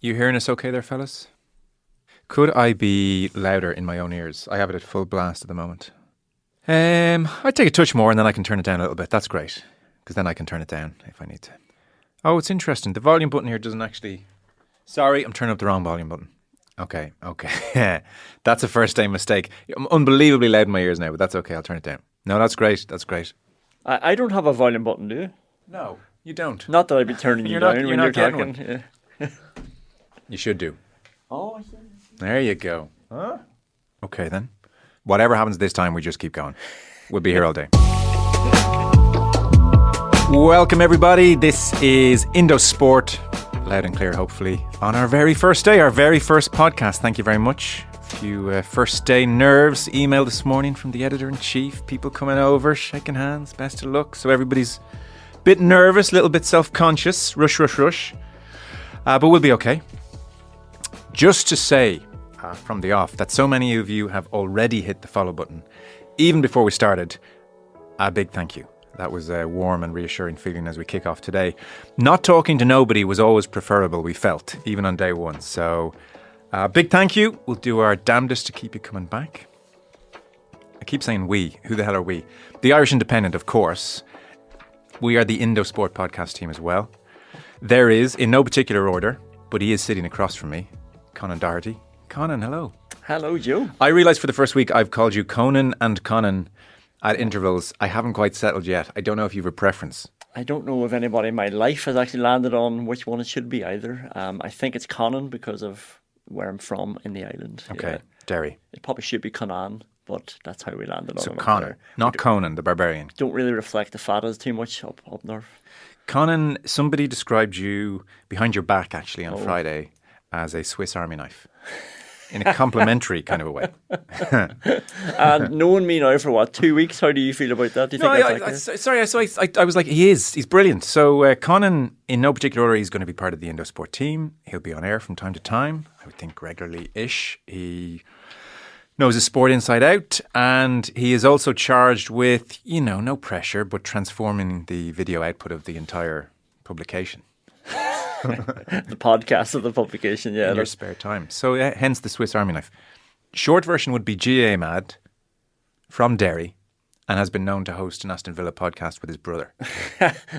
You hearing us okay there, fellas? Could I be louder in my own ears? I have it at full blast at the moment. I'd take a touch more and then I can turn it down a little bit. That's great, because then I can turn it down if I need to. Oh, it's interesting. The volume button here doesn't actually... Sorry, I'm turning up the wrong volume button. Okay. That's a first day mistake. I'm unbelievably loud in my ears now, but that's okay. I'll turn it down. No, that's great. I don't have a volume button, do you? No, you don't. Not that I'd be turning you down when you're talking. Yeah. You should do. Oh, I see. There you go. Huh? Okay, then. Whatever happens this time, we just keep going. We'll be here all day. Welcome, everybody. This is Indosport. Loud and clear, hopefully, on our very first day, our very first podcast. Thank you very much. A few first day nerves. Email this morning from the editor-in-chief. People coming over, shaking hands. Best of luck. So everybody's a bit nervous, a little bit self-conscious. Rush. But we'll be okay. Just to say from the off that so many of you have already hit the follow button. Even before we started, a big thank you. That was a warm and reassuring feeling as we kick off today. Not talking to nobody was always preferable, we felt, even on day one. So, big thank you. We'll do our damnedest to keep you coming back. I keep saying we. Who the hell are we? The Irish Independent, of course. We are the Indosport podcast team as well. There is, in no particular order, but he is sitting across from me, Conan Doherty. Conan, hello. Hello, Joe. I realised for the first week I've called you Conan and Conan at intervals. I haven't quite settled yet. I don't know if you have a preference. I don't know if anybody in my life has actually landed on which one it should be either. I think it's Conan because of where I'm from in the island. Okay, Yeah. Derry. It probably should be Conan, but that's how we landed on So it. Conan, not Conan the Barbarian. Don't really reflect the Fadas too much up north. Conan, somebody described you behind your back actually on Friday as a Swiss Army knife. In a complimentary kind of a way. And knowing me now for 2 weeks, how do you feel about that? Do you think that's accurate? I was like, he's brilliant. So Conan, in no particular order, he's going to be part of the Indosport team. He'll be on air from time to time, I would think regularly-ish. He knows his sport inside out, and he is also charged with, no pressure, but transforming the video output of the entire publication. The podcast of the publication, yeah. In your spare time. So hence the Swiss Army knife. Short version would be GA Mad from Derry and has been known to host an Aston Villa podcast with his brother.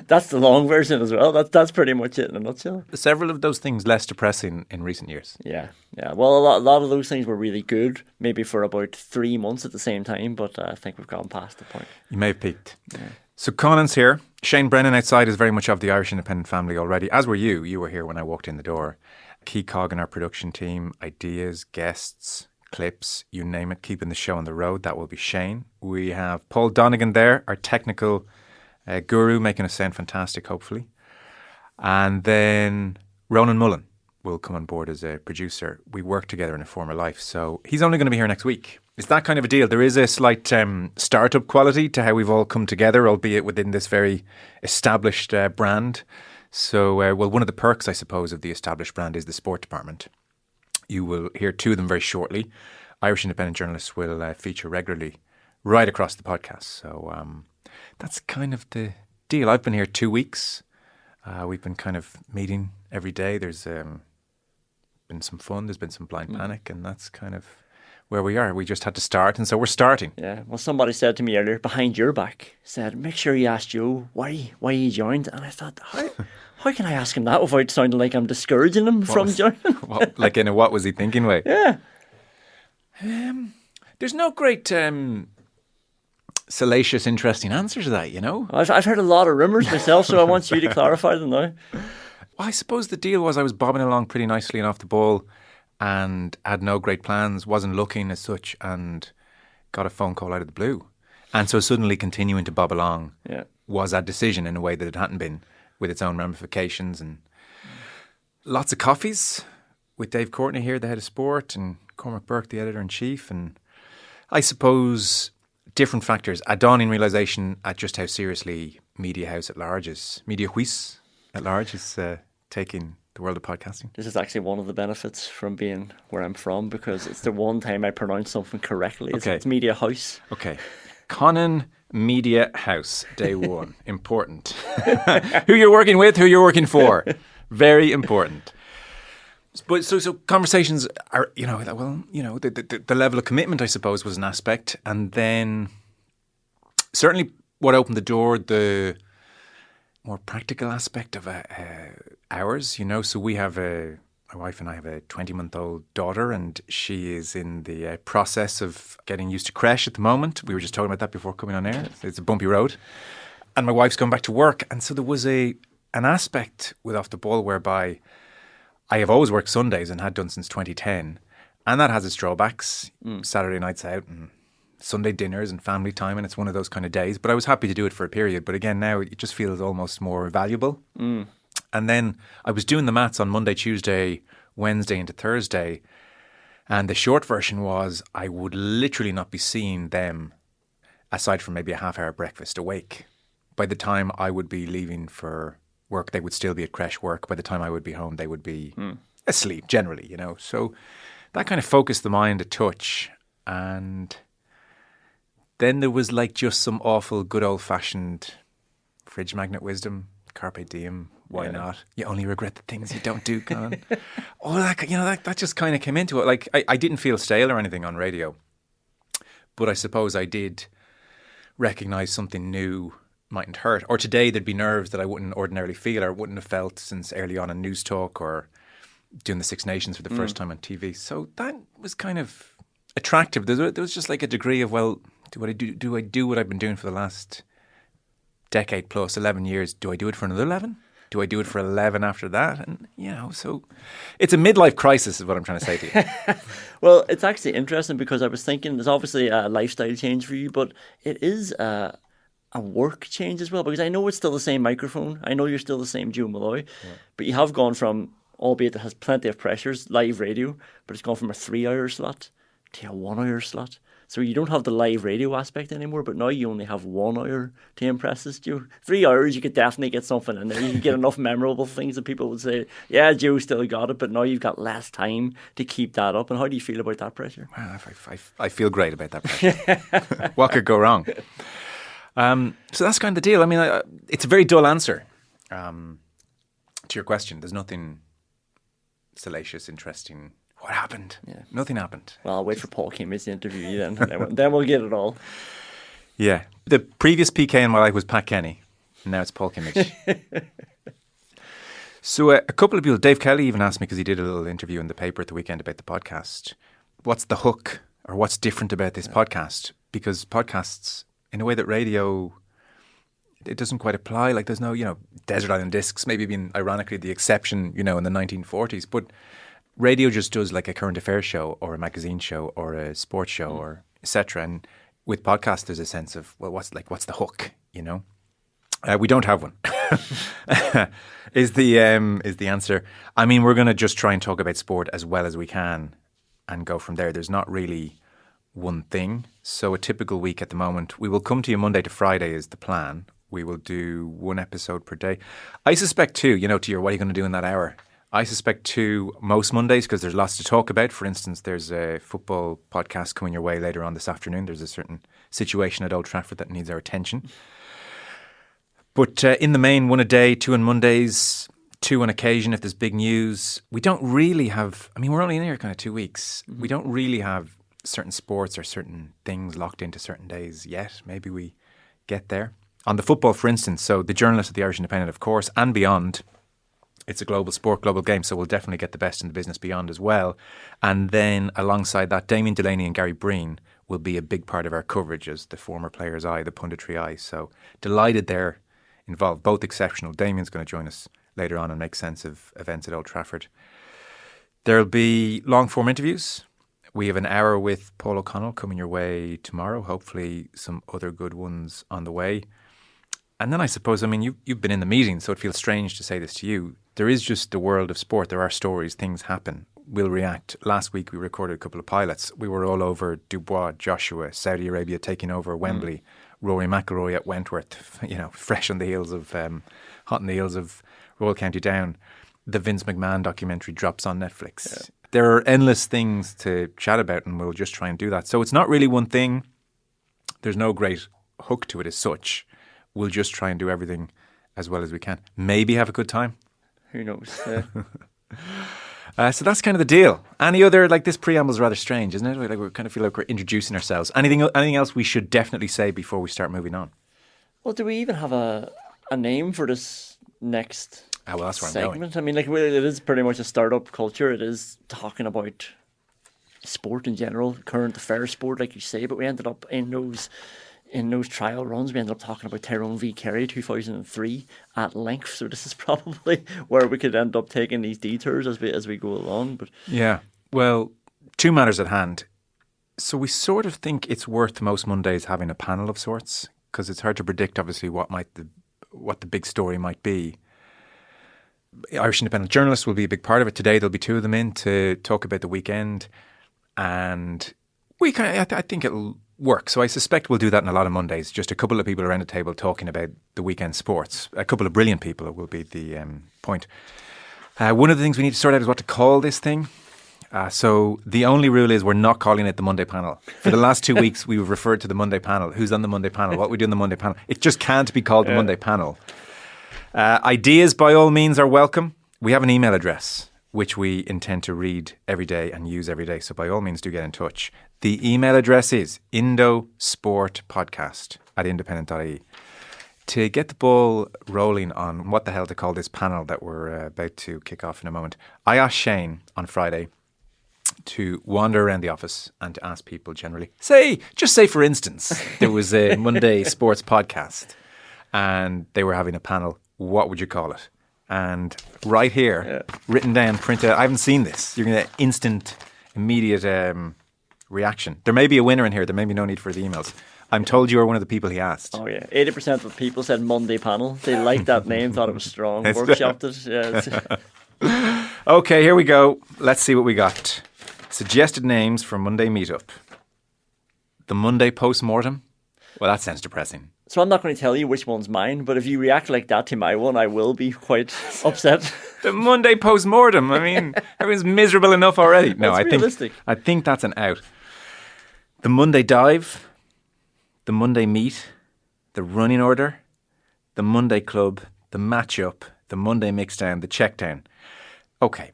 That's the long version as well. That's pretty much it in a nutshell. Several of those things less depressing in recent years. Yeah. Well, a lot of those things were really good, maybe for about 3 months at the same time, but I think we've gone past the point. You may have peaked. Yeah. So Conan's here. Shane Brennan outside is very much of the Irish Independent family already, as were you. You were here when I walked in the door. Key cog in our production team, ideas, guests, clips, you name it, keeping the show on the road. That will be Shane. We have Paul Donegan there, our technical guru, making us sound fantastic, hopefully. And then Ronan Mullen will come on board as a producer. We worked together in a former life, so he's only going to be here next week. It's that kind of a deal. There is a slight startup quality to how we've all come together, albeit within this very established brand. So, one of the perks, I suppose, of the established brand is the sport department. You will hear two of them very shortly. Irish Independent journalists will feature regularly right across the podcast. So that's kind of the deal. I've been here 2 weeks. We've been kind of meeting every day. There's been some fun. There's been some blind panic, and that's kind of where we are. We just had to start, and so we're starting. Yeah. Well, somebody said to me earlier, behind your back, said, make sure you ask Joe why he joined. And I thought, how can I ask him that without sounding like I'm discouraging him from joining? Like in a what was he thinking way? Yeah. There's no great salacious, interesting answer to that, I've heard a lot of rumours myself, so I want you to clarify them now. Well, I suppose the deal was I was bobbing along pretty nicely and off the ball and had no great plans, wasn't looking as such, and got a phone call out of the blue. And so suddenly continuing to bob along was a decision in a way that it hadn't been, with its own ramifications. And lots of coffees with Dave Courtney here, the head of sport, and Cormac Burke, the editor-in-chief. And I suppose different factors, a dawning realisation at just how seriously Media Huis at large is taking the world of podcasting. This is actually one of the benefits from being where I'm from, because it's the one time I pronounce something correctly. It's Media House. Okay. Conan Media House, day one. Important. Who you're working with, who you're working for. Very important. But so conversations are, the level of commitment, I suppose, was an aspect. And then certainly what opened the door, the more practical aspect of ours, So we have my wife and I have a 20-month-old daughter, and she is in the process of getting used to creche at the moment. We were just talking about that before coming on air. It's a bumpy road. And my wife's going back to work. And so there was an aspect with Off the Ball whereby I have always worked Sundays and had done since 2010. And that has its drawbacks. Saturday nights out and Sunday dinners and family time. And it's one of those kind of days. But I was happy to do it for a period. But again, now it just feels almost more valuable. And then I was doing the maths on Monday, Tuesday, Wednesday into Thursday. And the short version was I would literally not be seeing them, aside from maybe a half-hour breakfast, awake. By the time I would be leaving for work, they would still be at creche work. By the time I would be home, they would be asleep generally, So that kind of focused the mind a touch. And then there was like just some awful good old-fashioned fridge magnet wisdom, carpe diem. Why not? You only regret the things you don't do, Colin. All that, that just kind of came into it. Like, I didn't feel stale or anything on radio, but I suppose I did recognise something new mightn't hurt. Or today there'd be nerves that I wouldn't ordinarily feel or wouldn't have felt since early on in News Talk or doing the Six Nations for the first time on TV. So that was kind of attractive. There was just like a degree of, well, do I do what I've been doing for the last decade plus, 11 years? Do I do it for another 11? Do I do it for 11 after that? And, so it's a midlife crisis is what I'm trying to say to you. Well, it's actually interesting because I was thinking there's obviously a lifestyle change for you, but it is a work change as well, because I know it's still the same microphone. I know you're still the same Joe Malloy, but you have gone from, albeit that has plenty of pressures, live radio, but it's gone from a 3-hour slot to a 1-hour slot. So you don't have the live radio aspect anymore, but now you only have 1 hour to impress us, Joe. 3 hours, you could definitely get something in there. You could get enough memorable things that people would say, yeah, Joe still got it, but now you've got less time to keep that up. And how do you feel about that pressure? Well, I feel great about that pressure. What could go wrong? So that's kind of the deal. I mean, it's a very dull answer to your question. There's nothing salacious, interesting. What happened? Yeah. Nothing happened. Well, I'll wait for Paul Kimmage to interview you then. Then we'll get it all. Yeah. The previous PK in my life was Pat Kenny. And now it's Paul Kimmage. So a couple of people, Dave Kelly even asked me, because he did a little interview in the paper at the weekend about the podcast, what's the hook or what's different about this podcast? Because podcasts, in a way that radio, it doesn't quite apply. Like there's no, Desert Island Discs maybe being ironically the exception, in the 1940s. But radio just does like a current affairs show or a magazine show or a sports show or etc. And with podcasts, there's a sense of, well, what's the hook? We don't have one. is the answer. I mean, we're going to just try and talk about sport as well as we can and go from there. There's not really one thing. So a typical week at the moment, we will come to you Monday to Friday is the plan. We will do one episode per day. I suspect too, to your what are you going to do in that hour? I suspect too most Mondays, because there's lots to talk about. For instance, there's a football podcast coming your way later on this afternoon. There's a certain situation at Old Trafford that needs our attention. But in the main, one a day, 2 on Mondays, 2 on occasion if there's big news. We don't really have, we're only in here kind of 2 weeks. Mm-hmm. We don't really have certain sports or certain things locked into certain days yet. Maybe we get there. On the football, for instance, so the journalist of the Irish Independent, of course, and beyond, it's a global sport, global game, so we'll definitely get the best in the business beyond as well. And then alongside that, Damien Delaney and Gary Breen will be a big part of our coverage as the former player's eye, the punditry eye. So delighted they're involved, both exceptional. Damien's going to join us later on and make sense of events at Old Trafford. There'll be long-form interviews. We have an hour with Paul O'Connell coming your way tomorrow. Hopefully some other good ones on the way. And then I suppose, you've been in the meeting, so it feels strange to say this to you. There is just the world of sport. There are stories, things happen. We'll react. Last week we recorded a couple of pilots. We were all over Dubois, Joshua, Saudi Arabia taking over Wembley, Rory McIlroy at Wentworth, fresh on the heels of, hot on the heels of Royal County Down. The Vince McMahon documentary drops on Netflix. Yeah. There are endless things to chat about, and we'll just try and do that. So it's not really one thing. There's no great hook to it as such. We'll just try and do everything as well as we can. Maybe have a good time. Who knows? So that's kind of the deal. Any other, like, this preamble is rather strange, isn't it? Like, we kind of feel like we're introducing ourselves. Anything else we should definitely say before we start moving on? Well, do we even have a name for this next Well, that's where I'm segment? going. I mean, like, it is pretty much a startup culture. It is talking about sport in general, current affairs sport, like you say. But we ended up in those trial runs. We ended up talking about Tyrone v Kerry 2003 at length. So this is probably where we could end up taking these detours as we go along. But Yeah. Well, two matters at hand. So we sort of think it's worth most Mondays having a panel of sorts, because it's hard to predict, obviously, what the big story might be. Irish Independent journalists will be a big part of it. Today there'll be two of them in to talk about the weekend, and I think it'll work. So I suspect we'll do that on a lot of Mondays. Just a couple of people around the table talking about the weekend sports. A couple of brilliant people will be the point. One of the things we need to sort out is what to call this thing. So the only rule is we're not calling it the Monday panel. For the last 2 weeks, we've referred to the Monday panel. Who's on the Monday panel? What we do on the Monday panel? It just can't be called the Monday panel. Ideas, by all means, are welcome. We have an email address, which we intend to read every day and use every day. So by all means, do get in touch. The email address is indosportpodcast@independent.ie. To get the ball rolling on what the hell to call this panel that we're about to kick off in a moment, I asked Shane on Friday to wander around the office and to ask people generally, say for instance, there was a Monday sports podcast and they were having a panel, what would you call it? And right here, written down, printed out, I haven't seen this. You're going to get instant, immediate reaction. There may be a winner in here. There may be no need for the emails. I'm told you are one of the people he asked. Oh yeah, 80% of people said Monday panel. They liked that name, thought it was strong, workshopped it. Yeah. Okay, here we go. Let's see what we got. Suggested names for Monday meetup. The Monday post-mortem. Well, that sounds depressing. So I'm not going to tell you which one's mine, but if you react like that to my one, I will be quite upset. The Monday post-mortem. I mean, everyone's miserable enough already. No, That's realistic. I think that's an out. The Monday dive. The Monday meet. The running order. The Monday club. The matchup. The Monday mixdown. The checkdown. Okay,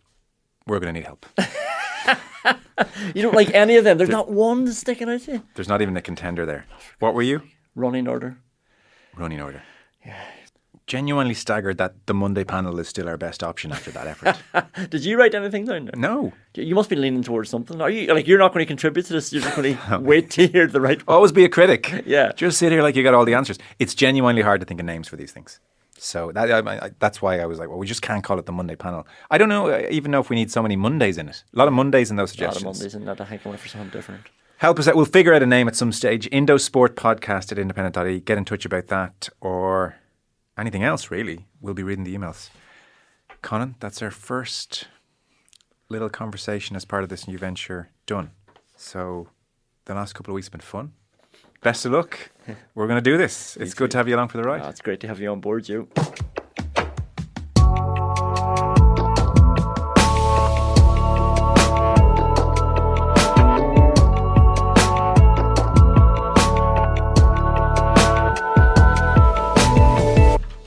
we're going to need help. You don't like any of them? There's not one that's sticking out to you? There's not even a contender there. What were you? Running order. Running order. Yeah. Genuinely staggered that the Monday panel is still our best option after that effort. Did you write anything down there? No. You must be leaning towards something. Are you like you're not going to contribute to this? You're just going to wait to hear the right one. Always be a critic. Yeah. Just sit here like you got all the answers. It's genuinely hard to think of names for these things. So that's why I was like, well, we just can't call it the Monday panel. I don't know even know if we need so many Mondays in it. A lot of Mondays in those suggestions. A lot of Mondays in that. I think I went for something different. Help us out. We'll figure out a name at some stage. Indosportpodcast@independent.ie. Get in touch about that or anything else, really. We'll be reading the emails. Conan, that's our first little conversation as part of this new venture done. So the last couple of weeks have been fun. Best of luck. We're going to do this. It's good to have you along for the ride. It's great to have you on board, Joe.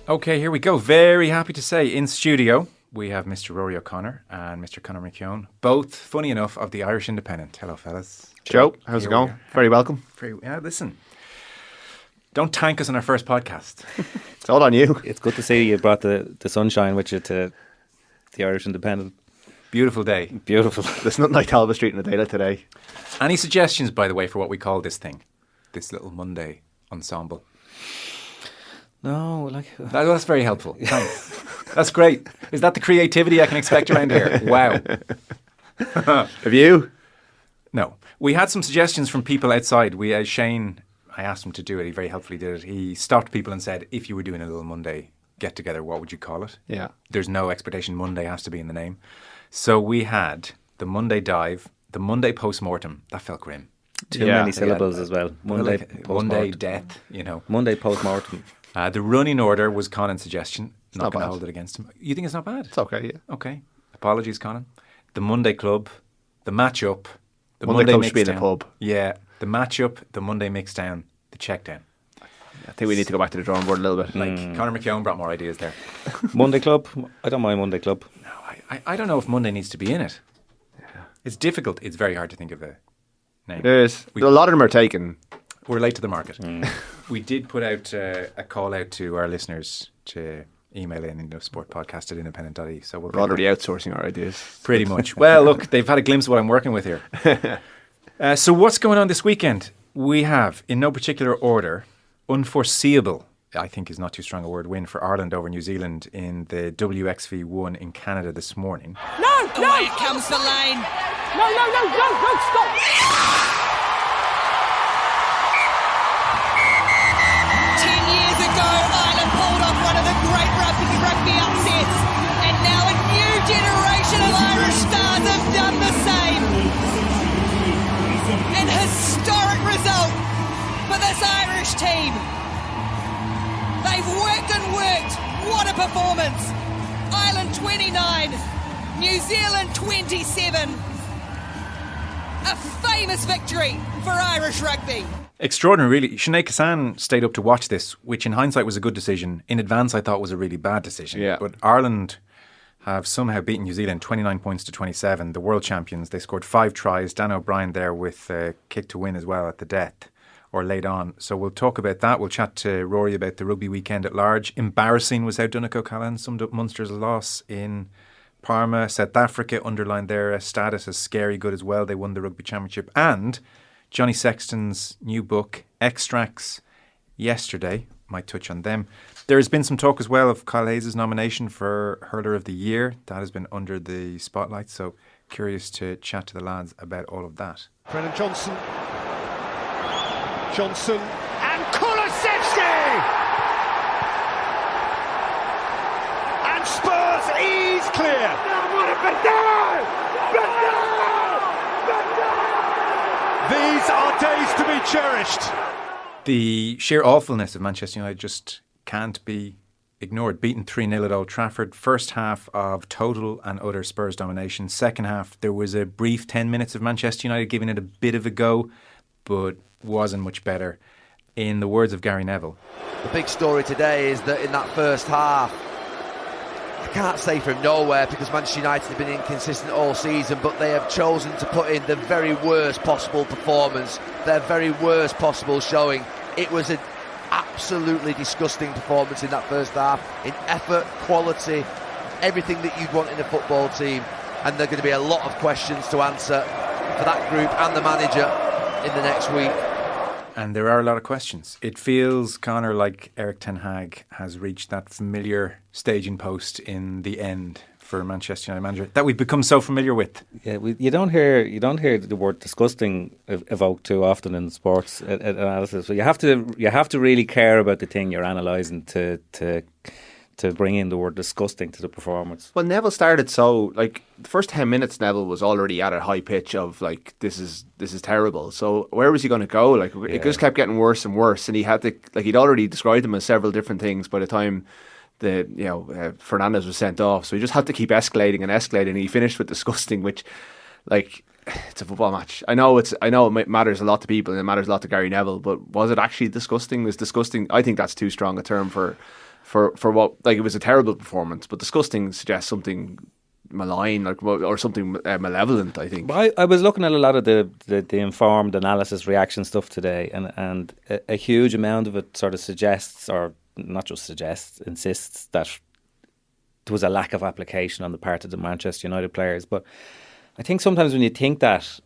Okay, here we go. Very happy to say in studio we have Mr. Rory O'Connor and Mr. Conor McKeown, both, funny enough, of the Irish Independent. Hello, fellas. Joe, how's it going? Very welcome. Listen, don't tank us on our first podcast. It's all on you. It's good to see you brought the sunshine with you to the Irish Independent. Beautiful day. Beautiful. There's nothing like Talbot Street in a day like today. Any suggestions, by the way, for what we call this thing? This little Monday ensemble? No, That's very helpful. Thanks. That's great. Is that the creativity I can expect around here? Wow. Have you? No. We had some suggestions from people outside. Shane, I asked him to do it. He very helpfully did it. He stopped people and said, if you were doing a little Monday get-together, what would you call it? Yeah. There's no expectation Monday has to be in the name. So we had the Monday dive, the Monday post-mortem. That felt grim. Too many syllables as well. Monday death, Monday post-mortem. The running order was Conan's suggestion. Not going to bad. hold it against him. You think it's not bad? It's okay, yeah. Okay. Apologies, Conan. The Monday club, the matchup, the Monday club mix should be in a down. pub. Yeah. The matchup, the Monday mix down, the check down. I think we need to go back to the drawing board a little bit. Conor McKeown brought more ideas there. Monday Club. I don't mind Monday Club. No, I don't know if Monday needs to be in it. It's difficult. It's very hard to think of a name. It is. A lot of them are taken. We're late to the market. We did put out a call out to our listeners to email in sportpodcast@independent.ie. So We're already outsourcing our ideas. Pretty much. Well, look, they've had a glimpse of what I'm working with here. So what's going on this weekend? We have, in no particular order, unforeseeable, I think is not too strong a word, win for Ireland over New Zealand in the WXV1 in Canada this morning. No! Away it comes for Lane. No, stop! 10 years ago, Ireland pulled off one of the great rugby upsets, and now a new generation of Irish stars have done the same. An historic result for this Irish team. They've worked and worked. What a performance. Ireland 29, New Zealand 27. A famous victory for Irish rugby. Extraordinary, really. Sinead Kassan stayed up to watch this, which in hindsight was a good decision. In advance, I thought was a really bad decision. Yeah. But Ireland have somehow beaten New Zealand 29 points to 27, the world champions. They scored 5 tries. Dan O'Brien there with a kick to win as well at the death, or late on. So we'll talk about that. We'll chat to Rory about the rugby weekend at large. Embarrassing was how Donnacha O'Callaghan summed up Munster's loss in Parma. South Africa underlined their status as scary good as well. They won the rugby championship. And Johnny Sexton's new book, Extracts, yesterday. Might touch on them. There has been some talk as well of Kyle Hayes' nomination for Hurler of the Year. That has been under the spotlight. So curious to chat to the lads about all of that. Brennan Johnson and Kulusevski! And Spurs ease clear! These are days to be cherished. The sheer awfulness of Manchester United just can't be ignored. Beaten 3-0 at Old Trafford. First half of total and utter Spurs domination. Second half, there was a brief 10 minutes of Manchester United giving it a bit of a go, but wasn't much better. In the words of Gary Neville, the big story today is that in that first half, I can't say from nowhere because Manchester United have been inconsistent all season, but they have chosen to put in the very worst possible performance, their very worst possible showing. It was an absolutely disgusting performance in that first half, in effort, quality, everything that you'd want in a football team, and there are going to be a lot of questions to answer for that group and the manager in the next week. And there are a lot of questions. It feels, Conor, like Eric Ten Hag has reached that familiar staging post in the end for Manchester United manager that we've become so familiar with. Yeah, you don't hear the word disgusting evoked too often in sports analysis. So you have to really care about the thing you're analysing to bring in the word disgusting to the performance. Well, Neville started so, like, the first 10 minutes Neville was already at a high pitch of, like, this is terrible. So where was he going to go? Like, it just kept getting worse and worse, and he had to, like, he'd already described them as several different things by the time Fernandez was sent off. So he just had to keep escalating, and he finished with disgusting, which, like, it's a football match. I know it matters a lot to people and it matters a lot to Gary Neville, but was it actually disgusting? Was disgusting? I think that's too strong a term for what, like, it was a terrible performance, but disgusting suggests something malign, like, or something malevolent, I think. I was looking at a lot of the informed analysis reaction stuff today, and a huge amount of it sort of suggests, or not just suggests, insists that there was a lack of application on the part of the Manchester United players. But I think sometimes when you think that,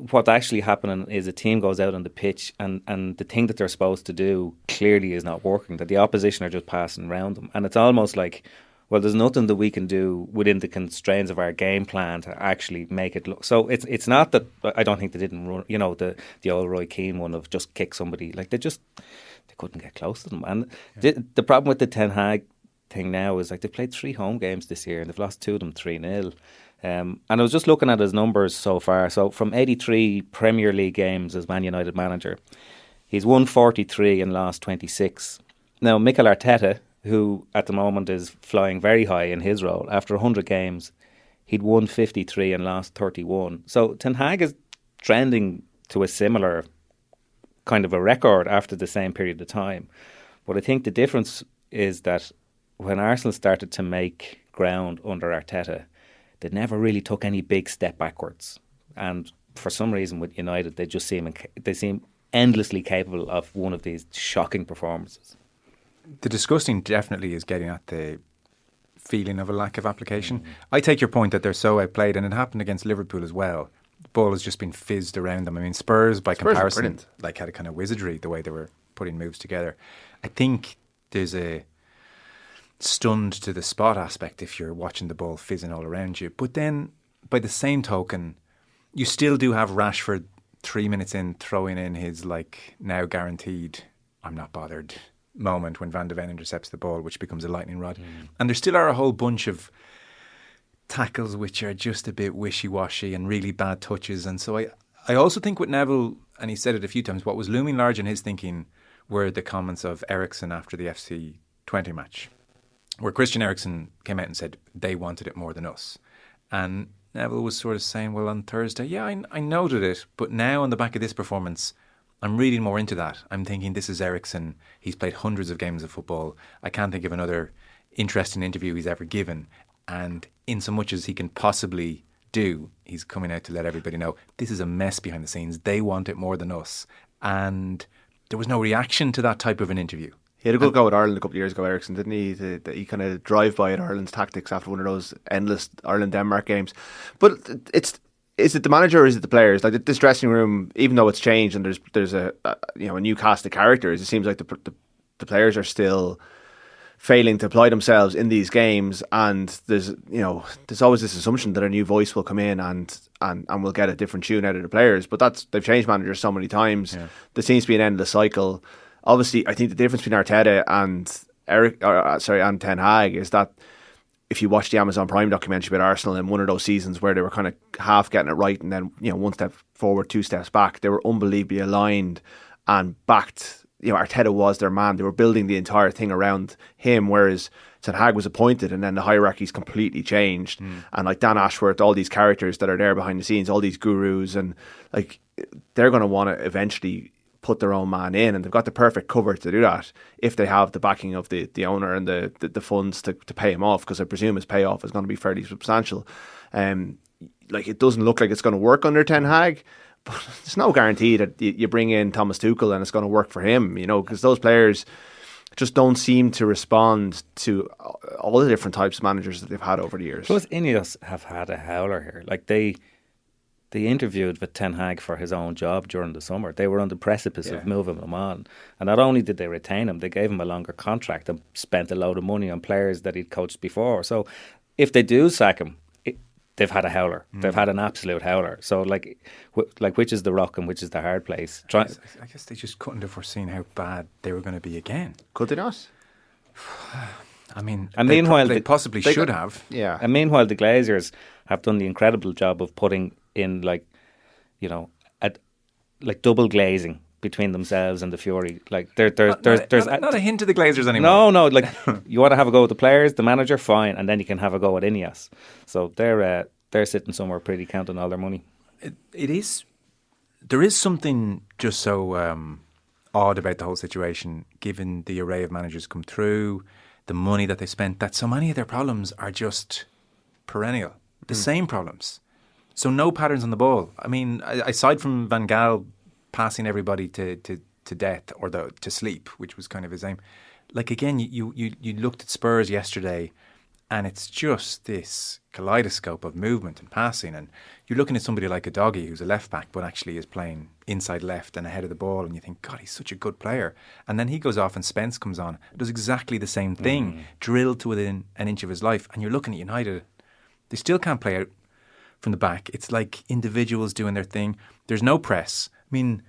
what's actually happening is a team goes out on the pitch and the thing that they're supposed to do clearly is not working, that the opposition are just passing around them. And it's almost like, well, there's nothing that we can do within the constraints of our game plan to actually make it look. So it's not that, I don't think they didn't run, the old Roy Keane one of just kick somebody. Like, they couldn't get close to them. And the problem with the Ten Hag thing now is, like, they've played 3 home games this year and they've lost 2 of them 3-0. And I was just looking at his numbers so far. So from 83 Premier League games as Man United manager, he's won 43 and lost 26. Now, Mikel Arteta, who at the moment is flying very high in his role, after 100 games, he'd won 53 and lost 31. So Ten Hag is trending to a similar kind of a record after the same period of time. But I think the difference is that when Arsenal started to make ground under Arteta, they never really took any big step backwards. And for some reason with United, they seem endlessly capable of one of these shocking performances. The disgusting definitely is getting at the feeling of a lack of application. I take your point that they're so outplayed, and it happened against Liverpool as well. The ball has just been fizzed around them. I mean, Spurs, by Spurs were comparison, brilliant. like had a kind of wizardry the way they were putting moves together. I think there's a stunned to the spot aspect if you're watching the ball fizzing all around you. But then, by the same token, you still do have Rashford 3 minutes in throwing in his like now guaranteed I'm not bothered moment when Van de Ven intercepts the ball, which becomes a lightning rod. And there still are a whole bunch of tackles which are just a bit wishy-washy and really bad touches. And so I also think with Neville, and he said it a few times, what was looming large in his thinking were the comments of Eriksen after the FC20 match, where Christian Eriksen came out and said they wanted it more than us. And Neville was sort of saying, well, on Thursday, yeah, I noted it, but now on the back of this performance, I'm reading more into that. I'm thinking this is Eriksen. He's played hundreds of games of football. I can't think of another interesting interview he's ever given. And in so much as he can possibly do, he's coming out to let everybody know this is a mess behind the scenes. They want it more than us. And there was no reaction to that type of an interview. He had a good go at Ireland a couple of years ago, Eriksen, didn't he? He kind of drive-by at Ireland's tactics after one of those endless Ireland-Denmark games. But is it the manager or is it the players? Like this dressing room, even though it's changed and there's a new cast of characters, it seems like the players are still failing to apply themselves in these games. And there's always this assumption that a new voice will come in and we'll get a different tune out of the players. But they've changed managers so many times. Yeah. There seems to be an endless cycle. Obviously, I think the difference between Arteta and Ten Hag is that if you watch the Amazon Prime documentary about Arsenal in one of those seasons where they were kind of half getting it right and then one step forward, 2 steps back, they were unbelievably aligned and backed. Arteta was their man. They were building the entire thing around him, whereas Ten Hag was appointed and then the hierarchy's completely changed. And like Dan Ashworth, all these characters that are there behind the scenes, all these gurus, and like they're going to want to eventually put their own man in, and they've got the perfect cover to do that if they have the backing of the owner and the funds to pay him off, because I presume his payoff is going to be fairly substantial. Like it doesn't look like it's going to work under Ten Hag, but there's no guarantee that you bring in Thomas Tuchel and it's going to work for him, because those players just don't seem to respond to all the different types of managers that they've had over the years. Plus, Ineos have had a howler here. Like they interviewed with Ten Hag for his own job during the summer. They were on the precipice of moving him on. And not only did they retain him, they gave him a longer contract and spent a load of money on players that he'd coached before. So if they do sack him, they've had a howler. They've had an absolute howler. So like which is the rock and which is the hard place? I guess they just couldn't have foreseen how bad they were going to be again. Could they not? I mean, and meanwhile, they possibly should have. Yeah. And meanwhile, the Glazers have done the incredible job of putting in double glazing between themselves and the Fury. Like there's not a hint of the Glazers anymore. No. Like you want to have a go at the players, the manager, fine, and then you can have a go at Ineos. So they're sitting somewhere pretty, counting all their money. It is. There is something just so odd about the whole situation, given the array of managers come through, the money that they spent, that so many of their problems are just perennial, the same problems. So no patterns on the ball. I mean, aside from Van Gaal passing everybody to death or to sleep, which was kind of his aim. Like again, you looked at Spurs yesterday, and it's just this kaleidoscope of movement and passing. And you're looking at somebody like Udogie, who's a left back, but actually is playing inside left and ahead of the ball, and you think, God, he's such a good player. And then he goes off, and Spence comes on, does exactly the same thing, drilled to within an inch of his life. And you're looking at United, they still can't play out from the back. It's like individuals doing their thing. There's no press. I mean,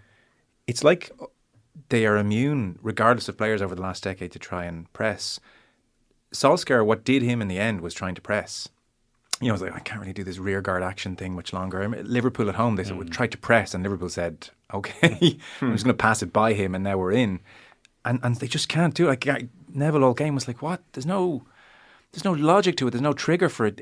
it's like they are immune, regardless of players over the last decade, to try and press. Solskjaer, what did him in the end was trying to press. It was like, I can't really do this rear guard action thing much longer. I mean, Liverpool at home, they said, we tried to press, and Liverpool said, okay, I'm just going to pass it by him, and now we're in. And they just can't do it. Like, Neville all game was like, what? There's no logic to it. There's no trigger for it.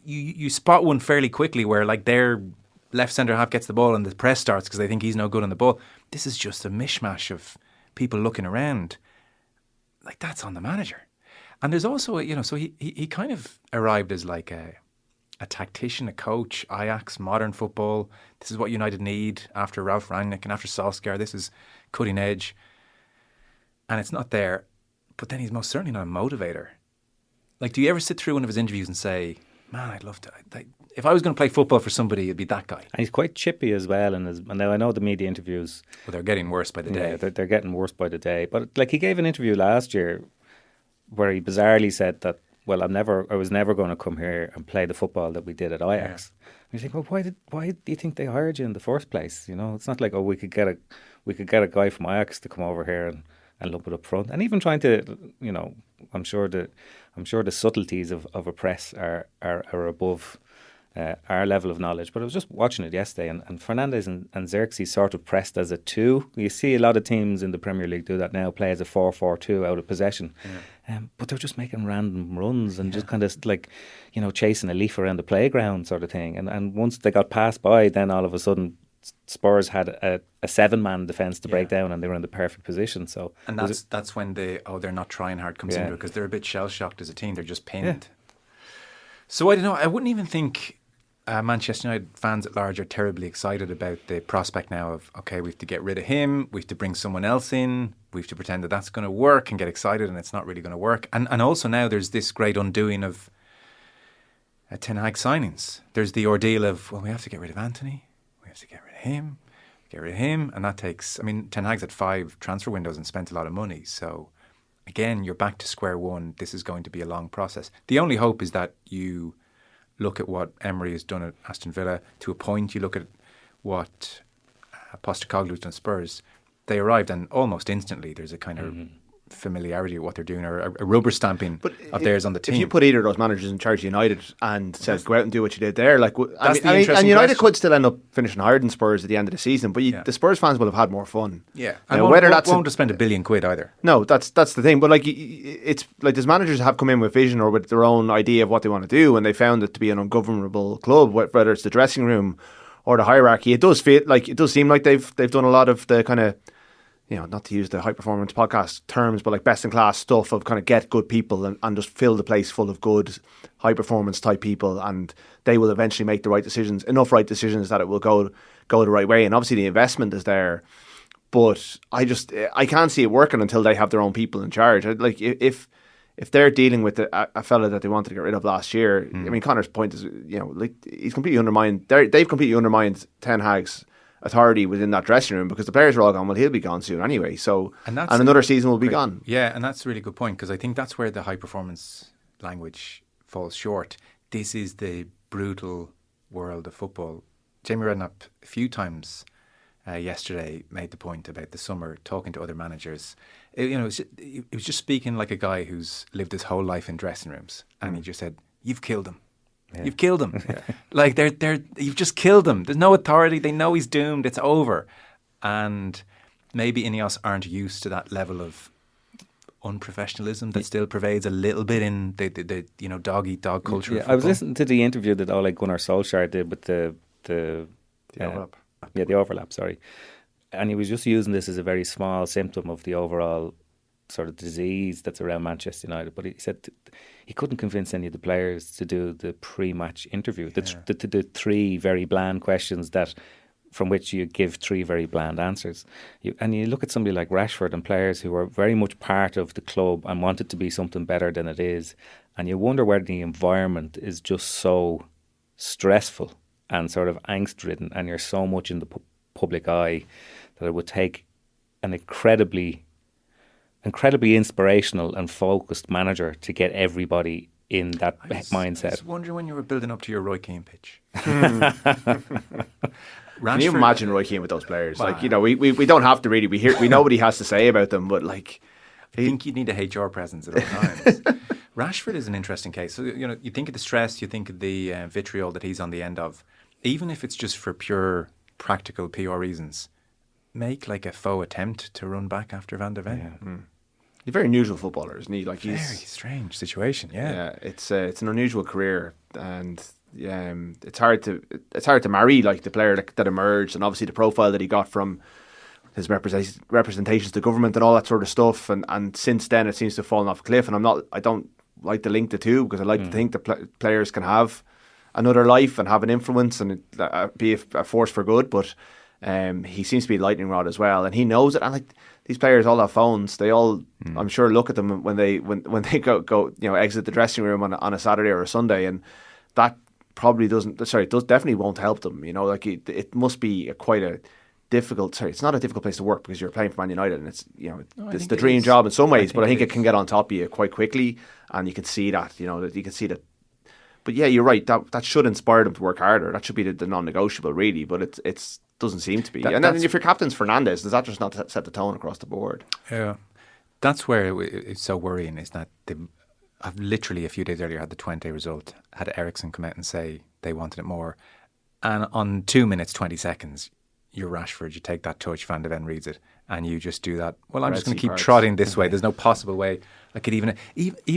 You spot one fairly quickly where like their left centre half gets the ball and the press starts because they think he's no good on the ball. This is just a mishmash of people looking around. Like that's on the manager. And there's also, so he kind of arrived as like a tactician, a coach, Ajax, modern football. This is what United need after Ralph Rangnick and after Solskjaer. This is cutting edge. And it's not there. But then he's most certainly not a motivator. Like, do you ever sit through one of his interviews and say, man, I'd love to... if I was going to play football for somebody, it'd be that guy. And he's quite chippy as well. And now I know the media interviews... Well, they're getting worse by the day. Yeah, they're getting worse by the day. But like, he gave an interview last year where he bizarrely said that, well, I was never going to come here and play the football that we did at Ajax. Yeah. And you think, well, why do you think they hired you in the first place? You know, it's not like, we could get a guy from Ajax to come over here and lump it up front. And even trying to, you know, I'm sure the subtleties of a press are above our level of knowledge. But I was just watching it yesterday, and Fernandes and Xerxes sort of pressed as a 2. You see a lot of teams in the Premier League do that now, play as a 4-4-2 out of possession. Yeah. But they're just making random runs and just kind of like, you know, chasing a leaf around the playground sort of thing. And once they got passed by, then all of a sudden Spurs had a 7-man defence to break down, and they were in the perfect position. So, and that's when they're not trying hard comes into it, because they're a bit shell shocked as a team. They're just pinned. Yeah. So I don't know. I wouldn't even think Manchester United fans at large are terribly excited about the prospect now of, okay, we have to get rid of him, we have to bring someone else in, we have to pretend that that's going to work and get excited, and it's not really going to work. And also now there's this great undoing of Ten Hag signings. There's the ordeal of, well, we have to get rid of Anthony, we have to get rid of him, and that takes, I mean, Ten Hag's had 5 transfer windows and spent a lot of money, so again, you're back to square one. This is going to be a long process. The only hope is that you look at what Emery has done at Aston Villa to a point. You look at what Postecoglou has done at Spurs. They arrived, and almost instantly there's a kind of familiarity with what they're doing, or a rubber stamping of theirs on the team. If you put either of those managers in charge of United and said, go out and do what you did there, like, and United could still end up finishing higher than Spurs at the end of the season, but the Spurs fans will have had more fun. Yeah, now, and won't spend £1 billion either. No, that's the thing. But like, it's like, those managers have come in with vision or with their own idea of what they want to do, and they found it to be an ungovernable club, whether it's the dressing room or the hierarchy. It does seem like they've done a lot of the kind of, you know, not to use the high performance podcast terms, but like best in class stuff of kind of get good people and just fill the place full of good high performance type people, and they will eventually make the right decisions, enough right decisions that it will go the right way. And obviously the investment is there, but I can't see it working until they have their own people in charge. Like, if they're dealing with a fella that they wanted to get rid of last year, I mean, Connor's point is, you know, like, he's completely undermined. They've completely undermined Ten Hag's authority within that dressing room, because the players are all gone. Well, he'll be gone soon anyway. So, and another season will be gone. Yeah, and that's a really good point, because I think that's where the high performance language falls short. This is the brutal world of football. Jamie Redknapp a few times yesterday made the point about the summer, talking to other managers. It was just speaking like a guy who's lived his whole life in dressing rooms, and he just said, "You've killed him. Yeah. You've killed him. Like, you've just killed him. There's no authority. They know he's doomed. It's over." And maybe Ineos aren't used to that level of unprofessionalism that still pervades a little bit in the dog eat dog culture. Yeah, I was listening to the interview that Ole Gunnar Solskjaer did with the overlap. Yeah, the overlap. Sorry, and he was just using this as a very small symptom of the overall sort of disease that's around Manchester United. But he said he couldn't convince any of the players to do the pre-match interview, the 3 very bland questions from which you give 3 very bland answers. And you look at somebody like Rashford and players who are very much part of the club and want it to be something better than it is, and you wonder whether the environment is just so stressful and sort of angst-ridden, and you're so much in the public eye, that it would take an incredibly inspirational and focused manager to get everybody in that mindset. I was wondering when you were building up to your Roy Keane pitch. Can you imagine Roy Keane with those players? Wow. Like, you know, we don't have to really. We know what he has to say about them, but like, I think you'd need a HR presence at all times. Rashford is an interesting case. So, you know, you think of the stress, you think of the vitriol that he's on the end of. Even if it's just for pure practical PR reasons, make like a faux attempt to run back after Van der Ven. Yeah. He's a very unusual footballer, isn't he? Like, very strange situation. Yeah, it's an unusual career, and it's hard to marry like the player that emerged, and obviously the profile that he got from his representations to government and all that sort of stuff. And since then, it seems to have fallen off a cliff. And I don't like to link the two, because I like to think that players can have another life and have an influence and be a force for good. But he seems to be a lightning rod as well, and he knows it. And like these players all have phones. They all, I'm sure, look at them when they go exit the dressing room on a Saturday or a Sunday, and that probably definitely won't help them. Like it must be quite a difficult. Sorry, it's not a difficult place to work because you're playing for Man United, and it's it's the dream job in some ways. But I think it can get on top of you quite quickly, and you can see that. That you can see that. But yeah, you're right. That should inspire them to work harder. That should be the non-negotiable, really. But it's doesn't seem to be. And then if your captain's Fernandes, does that just not set the tone across the board? Yeah, that's where it's so worrying. Is that I've literally a few days earlier had the Twente result. Had Ericsson come out and say they wanted it more, and on 2 minutes 20 seconds, you're Rashford. You take that touch, Van de Ven reads it, and you just do that. Well, I'm just going to keep trotting this way. There's no possible way I could even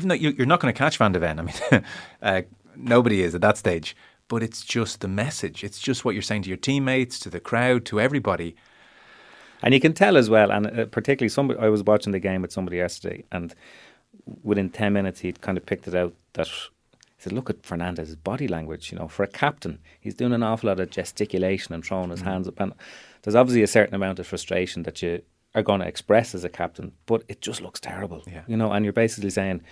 though you're not going to catch Van de Ven. I mean, nobody is at that stage. But it's just the message. It's just what you're saying to your teammates, to the crowd, to everybody. And you can tell as well, and particularly I was watching the game with somebody yesterday, and within 10 minutes he'd kind of picked it out that he said, look at Fernandes' body language. For a captain, he's doing an awful lot of gesticulation and throwing his hands up. And there's obviously a certain amount of frustration that you are going to express as a captain, but it just looks terrible. Yeah. And you're basically saying,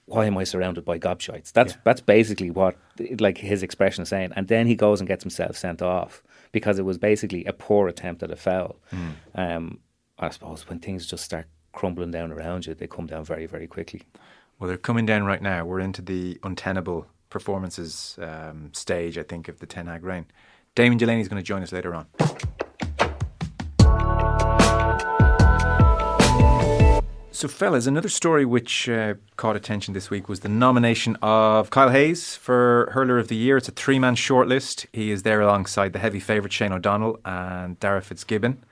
why am I surrounded by gobshites? That's basically what his expression is saying. And then he goes and gets himself sent off because it was basically a poor attempt at a foul. I suppose when things just start crumbling down around you, they come down very, very quickly. Well, they're coming down right now. We're into the untenable performances stage, I think, of the Ten Hag reign. Damien Delaney is going to join us later on. So, fellas, another story which caught attention this week was the nomination of Kyle Hayes for Hurler of the Year. It's a 3-man shortlist. He is there alongside the heavy favourite Shane O'Donnell and Dara Fitzgibbon.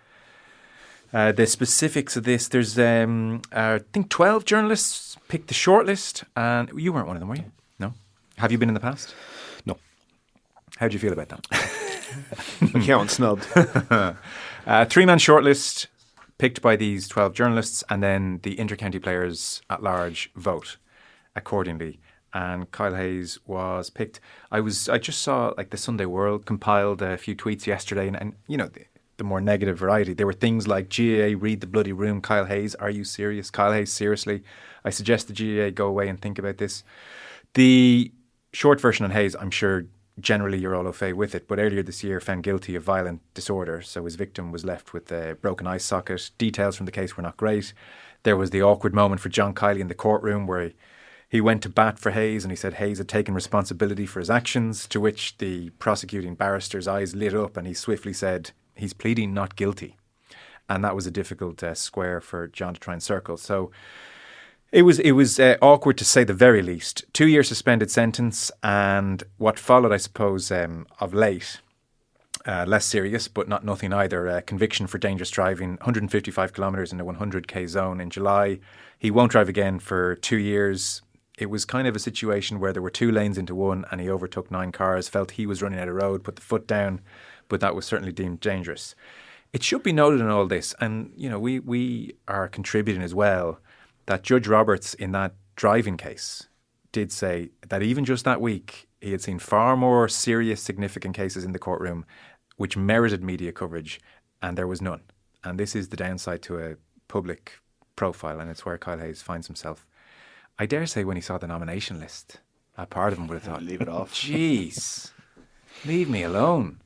The specifics of this, there's, I think, 12 journalists picked the shortlist, and you weren't one of them, were you? No? Have you been in the past? No. How do you feel about that? Account snubbed. 3-man shortlist picked by these 12 journalists, and then the inter-county players at large vote accordingly. And Kyle Hayes was picked. I just saw the Sunday World compiled a few tweets yesterday, and the more negative variety. There were things like, GAA, read the bloody room. Kyle Hayes, are you serious? Kyle Hayes, seriously? I suggest the GAA go away and think about this. The short version on Hayes, I'm sure generally you're all au fait with it, but earlier this year found guilty of violent disorder, so his victim was left with a broken eye socket. Details from the case were not great. There was the awkward moment for John Kiley in the courtroom where he went to bat for Hayes and he said Hayes had taken responsibility for his actions, to which the prosecuting barrister's eyes lit up and he swiftly said, he's pleading not guilty. And that was a difficult square for John to try and circle. So it was awkward to say the very least. 2-year suspended sentence, and what followed, I suppose, of late, less serious, but not nothing either. Conviction for dangerous driving, 155 kilometres in a 100k zone in July. He won't drive again for 2 years. It was kind of a situation where there were 2 lanes into one and he overtook 9 cars, felt he was running out of road, put the foot down, but that was certainly deemed dangerous. It should be noted in all this, and we are contributing as well, that Judge Roberts in that driving case did say that even just that week he had seen far more serious, significant cases in the courtroom which merited media coverage, and there was none. And this is the downside to a public profile, and it's where Kyle Hayes finds himself. I dare say when he saw the nomination list, a part of him would have thought, leave it off. Jeez, leave me alone.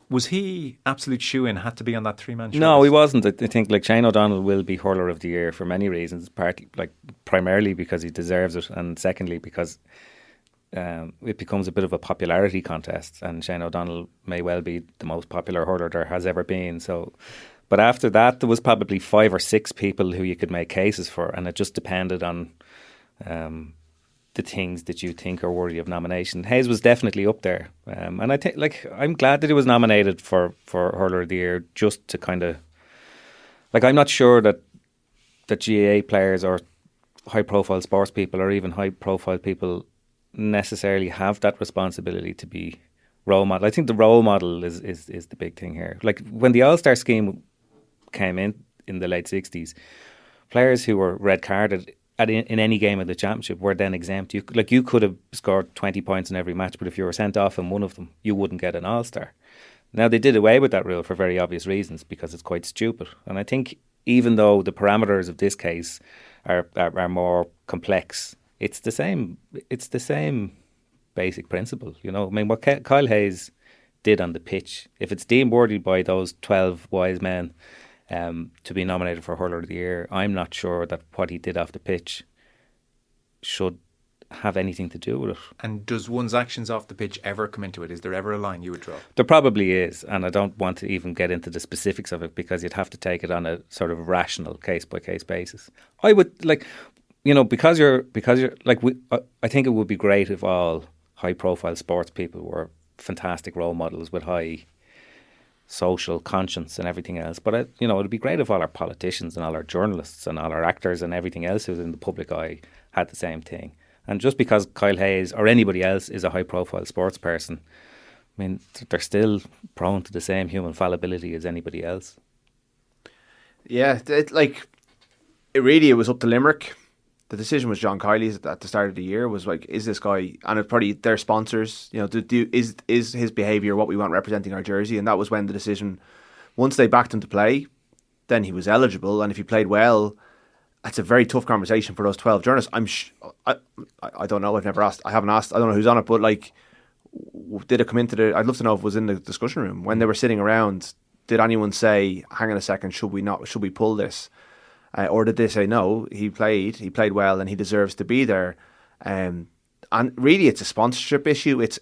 Was he absolute shoo-in, had to be on that 3-man show? No, he wasn't. I think Shane O'Donnell will be Hurler of the Year for many reasons. Primarily because he deserves it, and secondly because it becomes a bit of a popularity contest, and Shane O'Donnell may well be the most popular hurler there has ever been. So, but after that, there was probably 5 or 6 people who you could make cases for, and it just depended on the things that you think are worthy of nomination. Hayes was definitely up there, and I think I'm glad that he was nominated for Hurler of the Year, just to kind of I'm not sure that GAA players or high profile sports people or even high profile people necessarily have that responsibility to be role model. I think the role model is the big thing here. When the All-Star scheme came in the late 60s, players who were red carded in any game of the championship were then exempt. You could have scored 20 points in every match, but if you were sent off in one of them, you wouldn't get an All-Star. Now, they did away with that rule for very obvious reasons, because it's quite stupid. And I think even though the parameters of this case are more complex, it's the same basic principle. You know, I mean, what Kyle Hayes did on the pitch, if it's deemed worthy by those 12 wise men to be nominated for Hurler of the Year, I'm not sure that what he did off the pitch should have anything to do with it. And does one's actions off the pitch ever come into it? Is there ever a line you would draw? There probably is, and I don't want to even get into the specifics of it, because you'd have to take it on a sort of rational case by case basis. I would like, you know, because you're like, I think it would be great if all high profile sports people were fantastic role models with high social conscience and everything else. But you know, it'd be great if all our politicians and all our journalists and all our actors and everything else who's in the public eye had the same thing. And just because Kyle Hayes or anybody else is a high-profile sports person, I mean, they're still prone to the same human fallibility as anybody else. Yeah, it was up to Limerick. The decision was John Kiley's at the start of the year. Was like, is this guy, and it's probably their sponsors, you know, is his behaviour what we want representing our jersey? And that was when the decision, once they backed him to play, then he was eligible, and if he played well, it's a very tough conversation for those 12 journalists. I don't know. I haven't asked. I don't know who's on it, but like, did it come into I'd love to know if it was in the discussion room when they were sitting around. Did anyone say, "Hang on a second, should we pull this?" Or did they say, "No, he played well, and he deserves to be there"? And really, it's a sponsorship issue. It's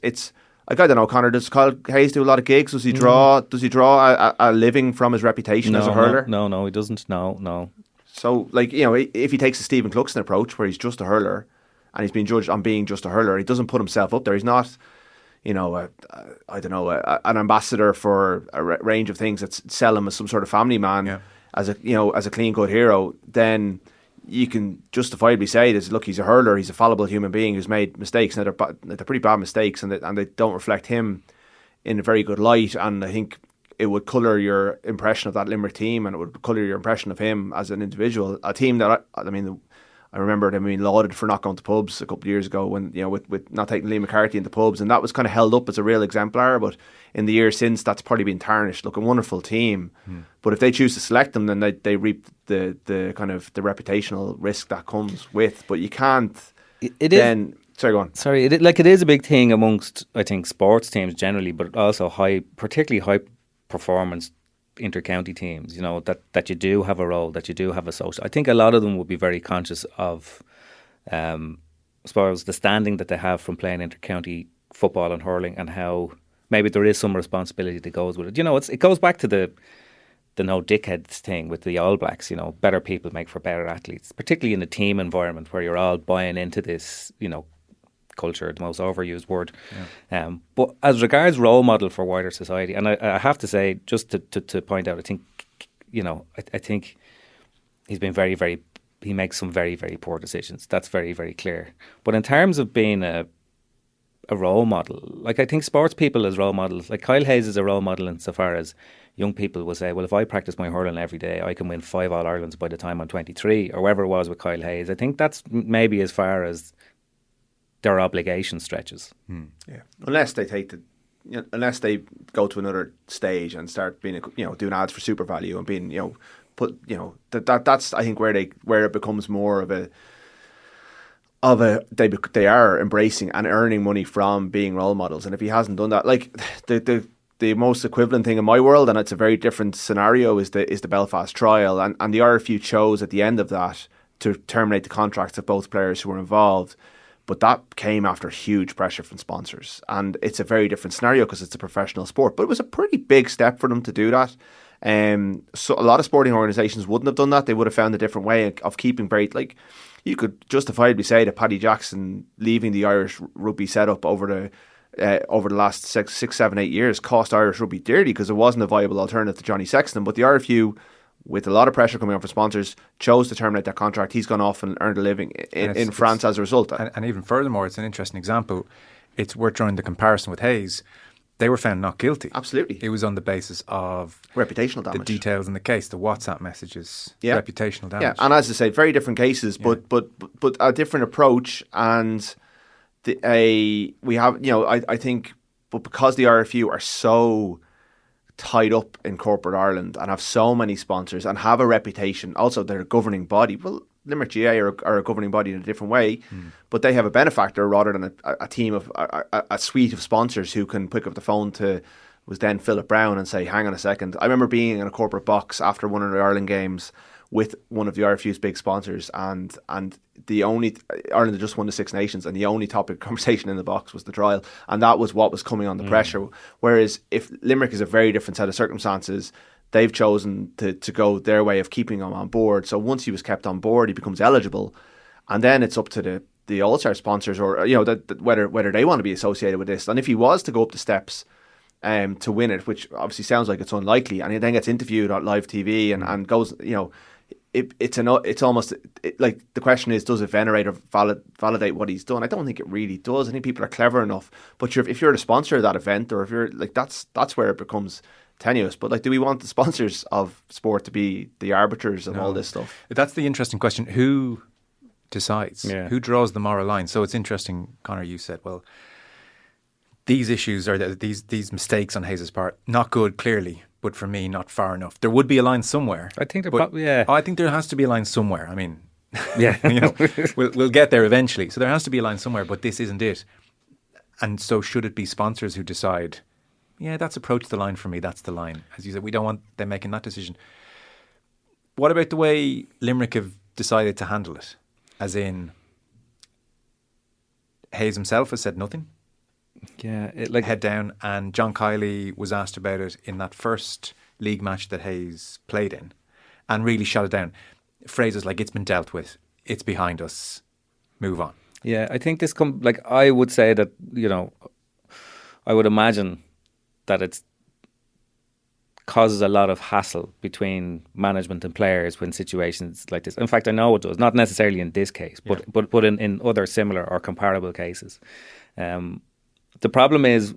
like, I don't know, Conor. Does Kyle Hayes do a lot of gigs? Does he draw? Does he draw a living from his reputation as a hurler? No, he doesn't. No. So, like, you know, if he takes a Stephen Cluxton approach where he's just a hurler and he's being judged on being just a hurler, he doesn't put himself up there. He's not, you know, an ambassador for a range of things that sell him as some sort of family man, as a clean cut hero. Then you can justifiably say this: look, he's a hurler, he's a fallible human being who's made mistakes. Now they're pretty bad mistakes, and they don't reflect him in a very good light. And I think it would colour your impression of that Limerick team, and it would colour your impression of him as an individual. A team that, I remember them being lauded for not going to pubs a couple of years ago, when, you know, with not taking Liam McCarthy into pubs, and that was kind of held up as a real exemplar. But in the years since, that's probably been tarnished. Look, a wonderful team, but if they choose to select them, then they reap the kind of the reputational risk that comes with. But you can't. Sorry, go on. Sorry, it is a big thing amongst, I think, sports teams generally, but also particularly high performance inter-county teams, you know, that you do have a role, that you do have a social. I think a lot of them would be very conscious of, I suppose, the standing that they have from playing inter-county football and hurling, and how maybe there is some responsibility that goes with it. You know, it goes back to the no dickheads thing with the All Blacks. You know, better people make for better athletes, particularly in a team environment where you're all buying into this, you know, culture, the most overused word. But as regards role model for wider society, and I have to say, just to point out, I think, you know, I think he's been he makes some very, very poor decisions. That's very, very clear. But in terms of being a role model, like, I think sports people as role models, like Kyle Hayes is a role model insofar as young people will say, well, if I practice my hurling every day, I can win 5 All-Irelands by the time I'm 23, or whatever it was with Kyle Hayes. I think that's maybe as far as their obligation stretches. Yeah, unless they go to another stage and start being, you know, doing ads for Super Value and being, you know, that's I think where it becomes more of a they are embracing and earning money from being role models. And if he hasn't done that, like the most equivalent thing in my world, and it's a very different scenario, is the Belfast trial, and the RFU chose at the end of that to terminate the contracts of both players who were involved. But that came after huge pressure from sponsors. And it's a very different scenario because it's a professional sport. But it was a pretty big step for them to do that. So a lot of sporting organisations wouldn't have done that. They would have found a different way of keeping like, you could justifiably say that Paddy Jackson leaving the Irish rugby setup over the last 6, 7, 8 years cost Irish rugby dearly, because it wasn't a viable alternative to Johnny Sexton. But the RFU, with a lot of pressure coming on from sponsors, chose to terminate that contract. He's gone off and earned a living in France as a result. And even furthermore, it's an interesting example. It's worth drawing the comparison with Hayes. they were found not guilty. Absolutely. It was on the basis of Reputational the damage. details in the case, the WhatsApp messages, Yeah. reputational damage. Yeah, and as I say, very different cases, but a different approach. And we have, I think, but because the RFU are so tied up in corporate Ireland and have so many sponsors and have a reputation, also they're a governing body. Well, Limerick GA are a governing body in a different way, but they have a benefactor rather than a team of a suite of sponsors who can pick up the phone to, was then Philip Brown, and say, hang on a second. I remember being in a corporate box after one of the Ireland games with one of the RFU's big sponsors, and the only, Ireland had just won the Six Nations, and the only topic of conversation in the box was the trial, and that was what was coming on the pressure. Whereas if Limerick is a very different set of circumstances, they've chosen to go their way of keeping him on board. So once he was kept on board, he becomes eligible, and then it's up to the All-Star sponsors, or whether they want to be associated with this. And if he was to go up the steps to win it, which obviously sounds like it's unlikely, and he then gets interviewed on live TV and goes, it's almost like the question is, does it venerate or validate what he's done? I don't think it really does. I think people are clever enough, but if you're the sponsor of that event, or if you're like, that's where it becomes tenuous. But like, do we want the sponsors of sport to be the arbiters of all this stuff? That's the interesting question. Who decides? Yeah. Who draws the moral line? So it's interesting, Conor, you said, well, these issues or these mistakes on Hayes' part, not good, clearly, but for me, not far enough. There would be a line somewhere. I think I think there has to be a line somewhere. I mean, Yeah. we'll get there eventually. So there has to be a line somewhere, but this isn't it. And so should it be sponsors who decide, yeah, that's approached the line for me, that's the line. As you said, we don't want them making that decision. What about the way Limerick have decided to handle it? As in, Hayes himself has said nothing. Yeah, Head down, and John Kiley was asked about it in that first league match that Hayes played in and really shut it down. Phrases like, it's been dealt with, it's behind us, move on. Yeah, I think this I would say that, I would imagine that it causes a lot of hassle between management and players when situations like this. In fact, I know it does, not necessarily in this case, but in other similar or comparable cases. The problem is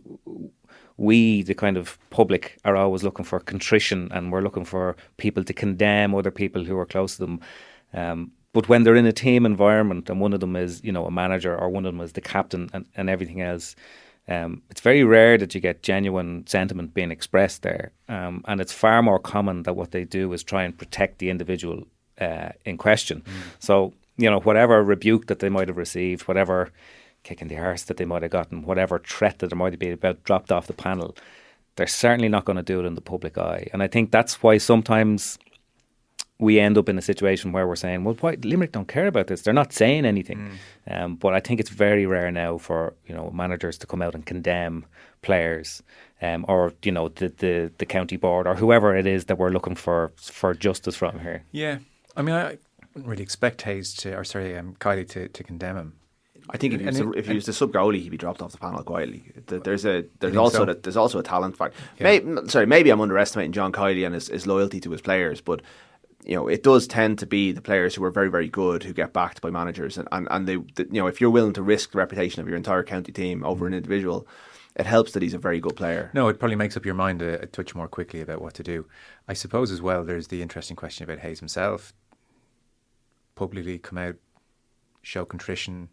we, the kind of public, are always looking for contrition, and we're looking for people to condemn other people who are close to them. But when they're in a team environment and one of them is, a manager, or one of them is the captain and everything else, it's very rare that you get genuine sentiment being expressed there. And it's far more common that what they do is try and protect the individual in question. So, whatever rebuke that they might have received, whatever kick in the arse that they might have gotten, whatever threat that there might have been about dropped off the panel, they're certainly not going to do it in the public eye. And I think that's why sometimes we end up in a situation where we're saying, well, why Limerick don't care about this? They're not saying anything. But I think it's very rare now for managers to come out and condemn players, or the county board, or whoever it is that we're looking for justice from here. Yeah, I mean, I wouldn't really expect Kiley to condemn him. I think if he was the sub goalie, he'd be dropped off the panel quietly. There's also a talent factor. Yeah. Maybe I'm underestimating John Kiley and his loyalty to his players, but it does tend to be the players who are very, very good who get backed by managers, and they if you're willing to risk the reputation of your entire county team over an individual, it helps that he's a very good player. No, it probably makes up your mind a touch more quickly about what to do. I suppose as well, there's the interesting question about Hayes himself. Publicly come out, show contrition.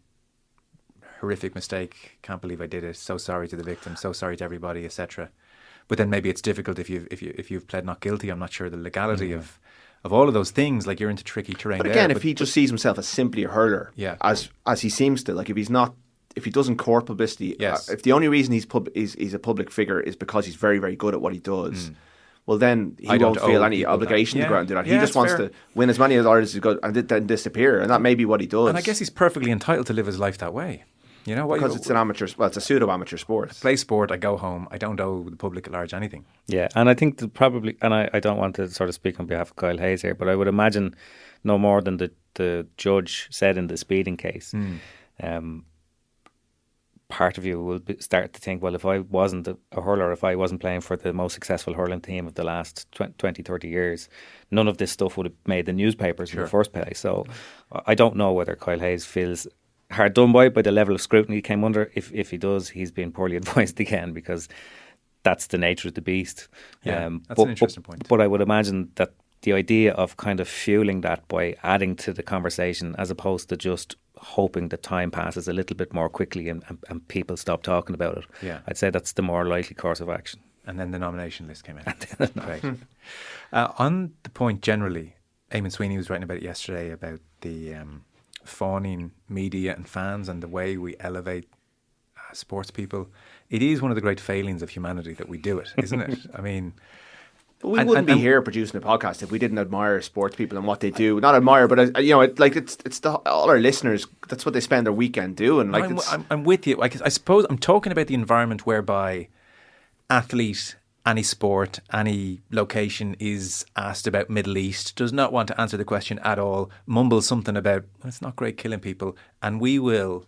Horrific mistake, can't believe I did it, so sorry to the victim, so sorry to everybody, etc. But then maybe it's difficult if you've pled not guilty. I'm not sure the legality of all of those things. Like, you're into tricky terrain. But again, if he just sees himself as simply a hurler, as he seems to, like, if he doesn't court publicity, if the only reason he's a public figure is because he's very, very good at what he does, well, then he won't feel any obligation to go out and do that. He just wants to win as many Irelands as he goes and then disappear, and that may be what he does. And I guess he's perfectly entitled to live his life that way. Because it's an amateur, it's a pseudo-amateur sport. I play sport, I go home, I don't owe the public at large anything. Yeah, and I think that probably, and I don't want to sort of speak on behalf of Kyle Hayes here, but I would imagine no more than the judge said in the speeding case. Part of you will start to think, well, if I wasn't a hurler, if I wasn't playing for the most successful hurling team of the last 20, 30 years, none of this stuff would have made the newspapers in the first place. So I don't know whether Kyle Hayes feels hard done by the level of scrutiny he came under. If he does, he's been poorly advised again, because that's the nature of the beast. Yeah, that's an interesting point. But I would imagine that the idea of kind of fueling that by adding to the conversation, as opposed to just hoping that time passes a little bit more quickly and people stop talking about it. Yeah. I'd say that's the more likely course of action. And then the nomination list came in. Great. On the point generally, Eamon Sweeney was writing about it yesterday about the fawning media and fans and the way we elevate sports people. It is one of the great failings of humanity that we do it, isn't it? I mean, we wouldn't be here producing a podcast if we didn't admire sports people and what they do. Not admire, but all our listeners. That's what they spend their weekend doing. Like, I'm with you. I suppose I'm talking about the environment whereby athlete, any sport, any location is asked about Middle East, does not want to answer the question at all, mumbles something about, well, it's not great killing people, and we will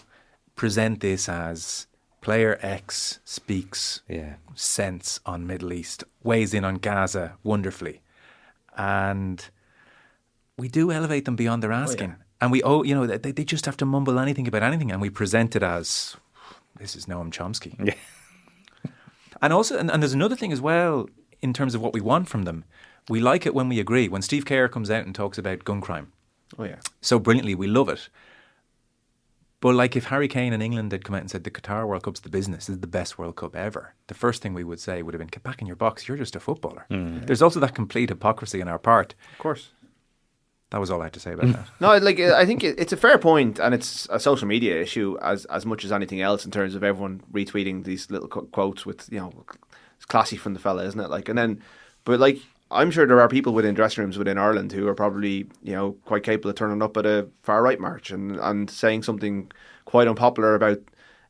present this as player X speaks sense on Middle East, weighs in on Gaza wonderfully. And we do elevate them beyond their asking. And they just have to mumble anything about anything, and we present it as, this is Noam Chomsky. Yeah. And also, and there's another thing as well, in terms of what we want from them. We like it when we agree. When Steve Kerr comes out and talks about gun crime so brilliantly, we love it. But like if Harry Kane and England had come out and said the Qatar World Cup's the business, this is the best World Cup ever, the first thing we would say would have been, get back in your box, you're just a footballer. There's also that complete hypocrisy on our part. Of course. That was all I had to say about that. No, I think it's a fair point, and it's a social media issue as much as anything else in terms of everyone retweeting these little quotes with, it's classy from the fella, isn't it? But I'm sure there are people within dressing rooms within Ireland who are probably, quite capable of turning up at a far right march and saying something quite unpopular about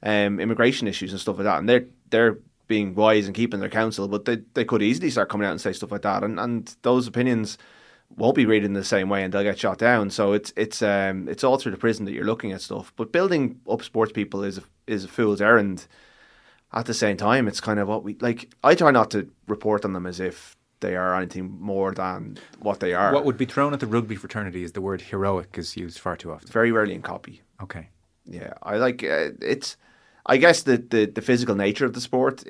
immigration issues and stuff like that. And they're being wise and keeping their counsel, but they could easily start coming out and say stuff like that. And those opinions won't be read in the same way, and they'll get shot down. So it's all through the prism that you're looking at stuff. But building up sports people is a fool's errand. At the same time, it's kind of what we like. I try not to report on them as if they are anything more than what they are. What would be thrown at the rugby fraternity is the word heroic is used far too often. Very rarely in copy. Okay. Yeah, I like it's. I guess the physical nature of the sport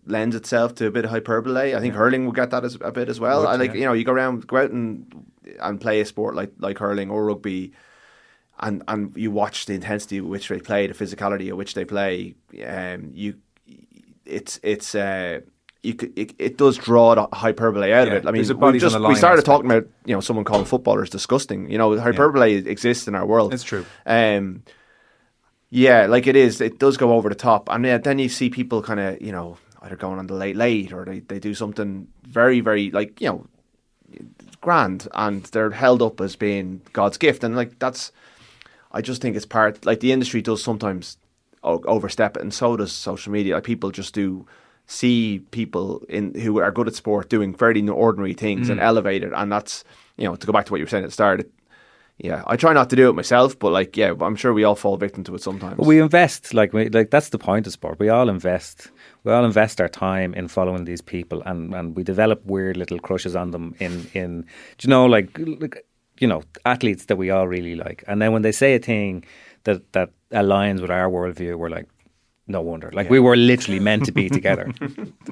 lends itself to a bit of hyperbole. I think hurling will get that a bit as well. You go out and play a sport like hurling or rugby, and you watch the intensity with which they play, the physicality at which they play. It does draw the hyperbole out of it. I mean, we started talking about someone calling footballers disgusting. Hyperbole exists in our world. It's true. Yeah, like it is. It does go over the top. And then you see people kind of, either going on the late or they do something very, very, grand, and they're held up as being God's gift. And I just think it's part, the industry does sometimes overstep it, and so does social media. People just do see people who are good at sport doing fairly ordinary things and elevate it. And that's, to go back to what you were saying at the start, yeah, I try not to do it myself, but I'm sure we all fall victim to it sometimes. We invest, that's the point of sport. We all invest our time in following these people, and we develop weird little crushes on them in athletes that we all really like. And then when they say a thing that aligns with our worldview, we're like, no wonder. We were literally meant to be together.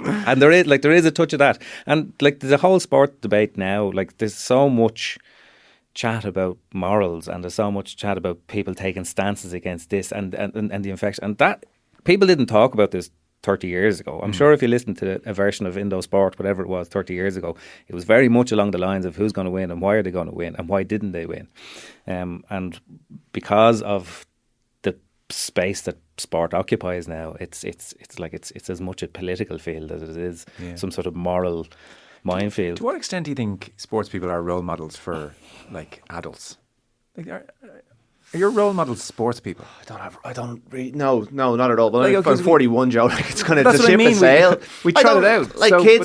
And there is a touch of that. And the whole sport debate now, there's so much chat about morals, and there's so much chat about people taking stances against this and the infection, and that people didn't talk about this 30 years ago. I'm sure if you listen to a version of Indo Sport, whatever it was 30 years ago, it was very much along the lines of who's going to win and why are they going to win and why didn't they win, and because of the space that sport occupies now, it's as much a political field as it is some sort of moral minefield. To what extent do you think sports people are role models for adults? Are your role models sports people? I don't really. No, not at all. But I'm 41, Joe. It's kind of the ship has sailed. We tried it out.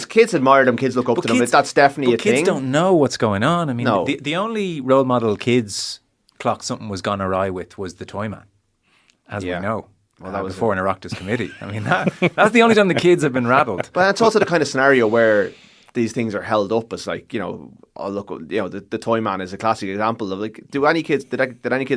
Kids admire them. Kids look up to them. That's definitely a thing. Kids don't know what's going on. I mean, the only role model kids clocked something was gone awry with was the Toyman, as we know. Well, that was before an Oireachtas committee. I mean, that's the only time the kids have been rattled. But it's also the kind of scenario where these things are held up as the Toyman is a classic example of did any kids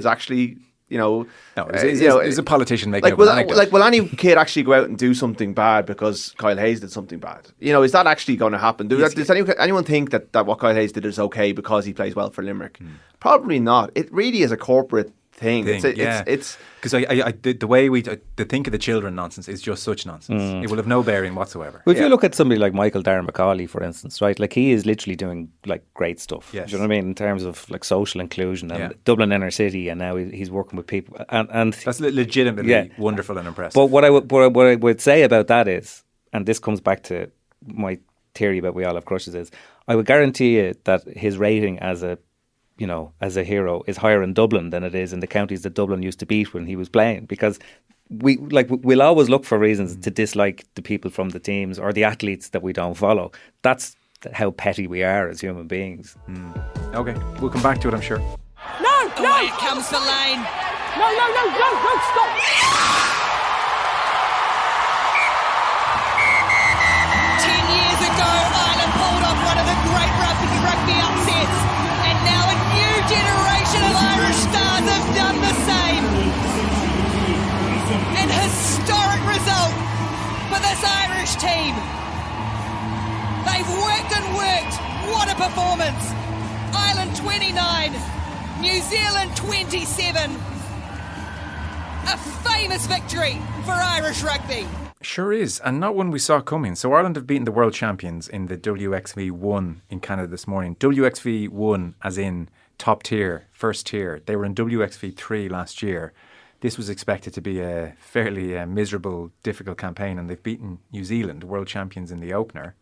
actually No, is a politician making up an anecdote? will any kid actually go out and do something bad because Kyle Hayes did something bad? Is that actually going to happen? Does anyone think that what Kyle Hayes did is okay because he plays well for Limerick? Probably not. It really is a corporate thing. It's because the way the think of the children nonsense is just such nonsense. It will have no bearing whatsoever. Well, if you look at somebody like Michael Darren McCauley, for instance, right, like he is literally doing like great stuff. Yes. Do you know what I mean, in terms of like social inclusion and Dublin inner city, and now he's working with people, and that's legitimately wonderful and impressive. But what I would say about that is, and this comes back to my theory about we all have crushes, is I would guarantee you that his rating as a hero is higher in Dublin than it is in the counties that Dublin used to beat when he was playing, because we'll always look for reasons to dislike the people from the teams or the athletes that we don't follow. That's how petty we are as human beings. Okay, we'll come back to it, I'm sure. No! Away it comes for Lane. No, stop! 10 years ago, Ireland pulled off one of the great rugby upsets, and now a new generation of Irish stars have done the same. An historic result for this Irish team. They've worked and worked. What a performance. Ireland 29, New Zealand 27. A famous victory for Irish rugby. Sure is, and not one we saw coming. So Ireland have beaten the world champions in the WXV1 in Canada this morning. WXV1 as in top tier, first tier. They were in WXV3 last year. This was expected to be a fairly miserable, difficult campaign, and they've beaten New Zealand, world champions, in the opener.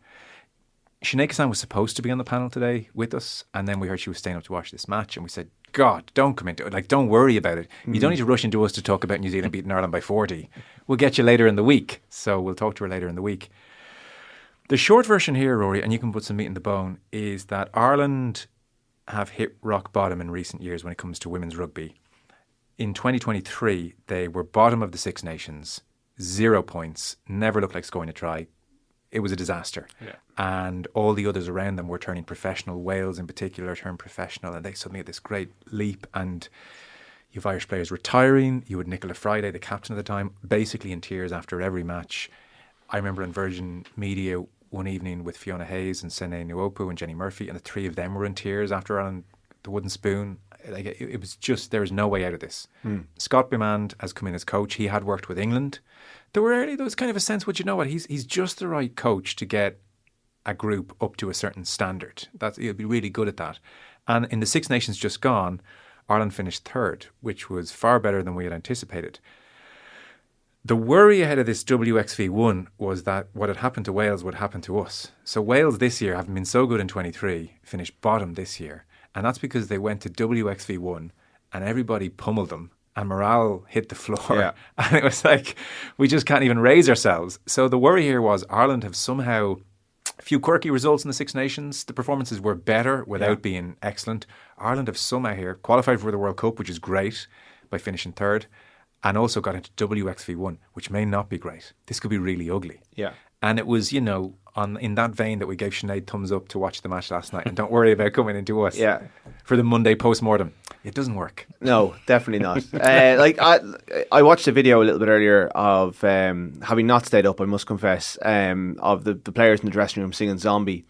Sinead Kazan was supposed to be on the panel today with us, and then we heard she was staying up to watch this match, and we said, God, don't come into it. Like, don't worry about it. You don't need to rush into us to talk about New Zealand beating Ireland by 40. We'll get you later in the week. So we'll talk to her later in the week. The short version here, Rory, and you can put some meat in the bone, is that Ireland have hit rock bottom in recent years when it comes to women's rugby. In 2023, they were bottom of the Six Nations, 0 points, never looked like scoring a try. It was a disaster. Yeah. And all the others around them were turning professional. Wales in particular turned professional, and they suddenly had this great leap. And you have Irish players retiring. You had Nicola Friday, the captain at the time, basically in tears after every match. I remember in Virgin Media one evening with Fiona Hayes and Sene Nuopu and Jenny Murphy, and the three of them were in tears after Ireland, the wooden spoon. Like, it was just, there was no way out of this. Scott Bimand has come in as coach. He had worked with England. There was kind of a sense, well, you know what, he's just the right coach to get a group up to a certain standard. He'll be really good at that. And in the Six Nations just gone, Ireland finished third, which was far better than we had anticipated. The worry ahead of this WXV1 was that what had happened to Wales would happen to us. So Wales this year, having been so good in 23, finished bottom this year. And that's because they went to WXV1 and everybody pummeled them. And morale hit the floor. Yeah. And it was like, we just can't even raise ourselves. So the worry here was Ireland have somehow, a few quirky results in the Six Nations. The performances were better without being excellent. Ireland have somehow here qualified for the World Cup, which is great, by finishing third, and also got into WXV1, which may not be great. This could be really ugly. Yeah. And it was, in that vein that we gave Sinead thumbs up to watch the match last night. And don't worry about coming into us for the Monday post-mortem. It doesn't work. No, definitely not. I watched a video a little bit earlier of, having not stayed up, I must confess, of the players in the dressing room singing Zombie.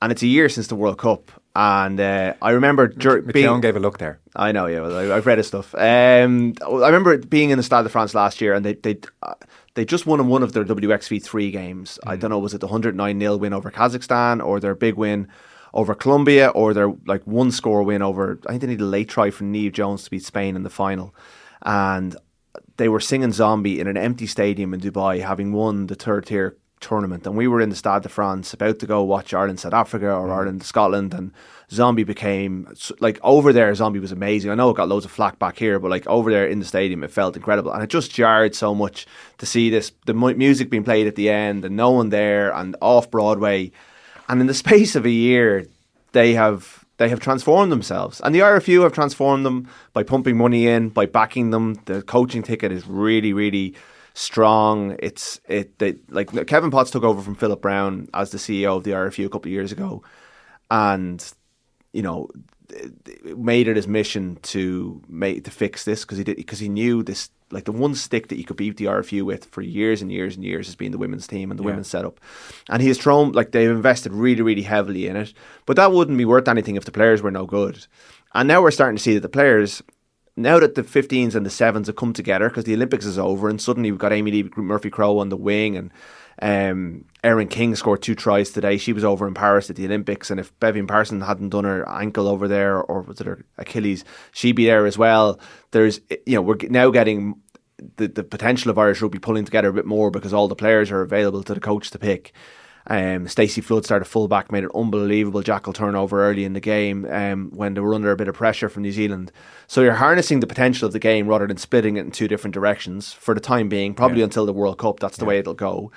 And it's a year since the World Cup. And I remember McKeown gave a look there. I know, yeah. Well, I've read his stuff. I remember being in the Stade de France last year, and they just won one of their WXV3 games. I don't know, was it the 109-0 win over Kazakhstan, or their big win over Colombia, or their one score win over, I think they needed a late try from Niamh Jones to beat Spain in the final. And they were singing Zombie in an empty stadium in Dubai, having won the third tier tournament, and we were in the Stade de France about to go watch Ireland South Africa or Ireland Scotland, and Zombie became over there. Zombie was amazing. I know it got loads of flack back here, but over there in the stadium it felt incredible, and it just jarred so much to see the music being played at the end and no one there and off Broadway. And in the space of a year they have transformed themselves, and the RFU have transformed them by pumping money in, by backing them. The coaching ticket is really, really strong. Kevin Potts took over from Philip Brown as the CEO of the RFU a couple of years ago, and made it his mission to fix this because he knew this, like the one stick that you could beat the RFU with for years and years and years has been the women's team and the women's setup, and he has thrown, like, they've invested really, really heavily in it, but that wouldn't be worth anything if the players were no good. And now we're starting to see that the players, now that the 15s and the 7s have come together, because the Olympics is over, and suddenly we've got Amy Lee Murphy-Crowe on the wing, and Erin King scored 2 tries today. She was over in Paris at the Olympics, and if Bevian Parson hadn't done her ankle over there, or was it her Achilles, she'd be there as well. There's, we're now getting the potential of Irish rugby pulling together a bit more because all the players are available to the coach to pick. Stacey Flood started fullback, made an unbelievable jackal turnover early in the game when they were under a bit of pressure from New Zealand. So you're harnessing the potential of the game rather than splitting it in 2 different directions for the time being, probably until the World Cup. That's the way it'll go.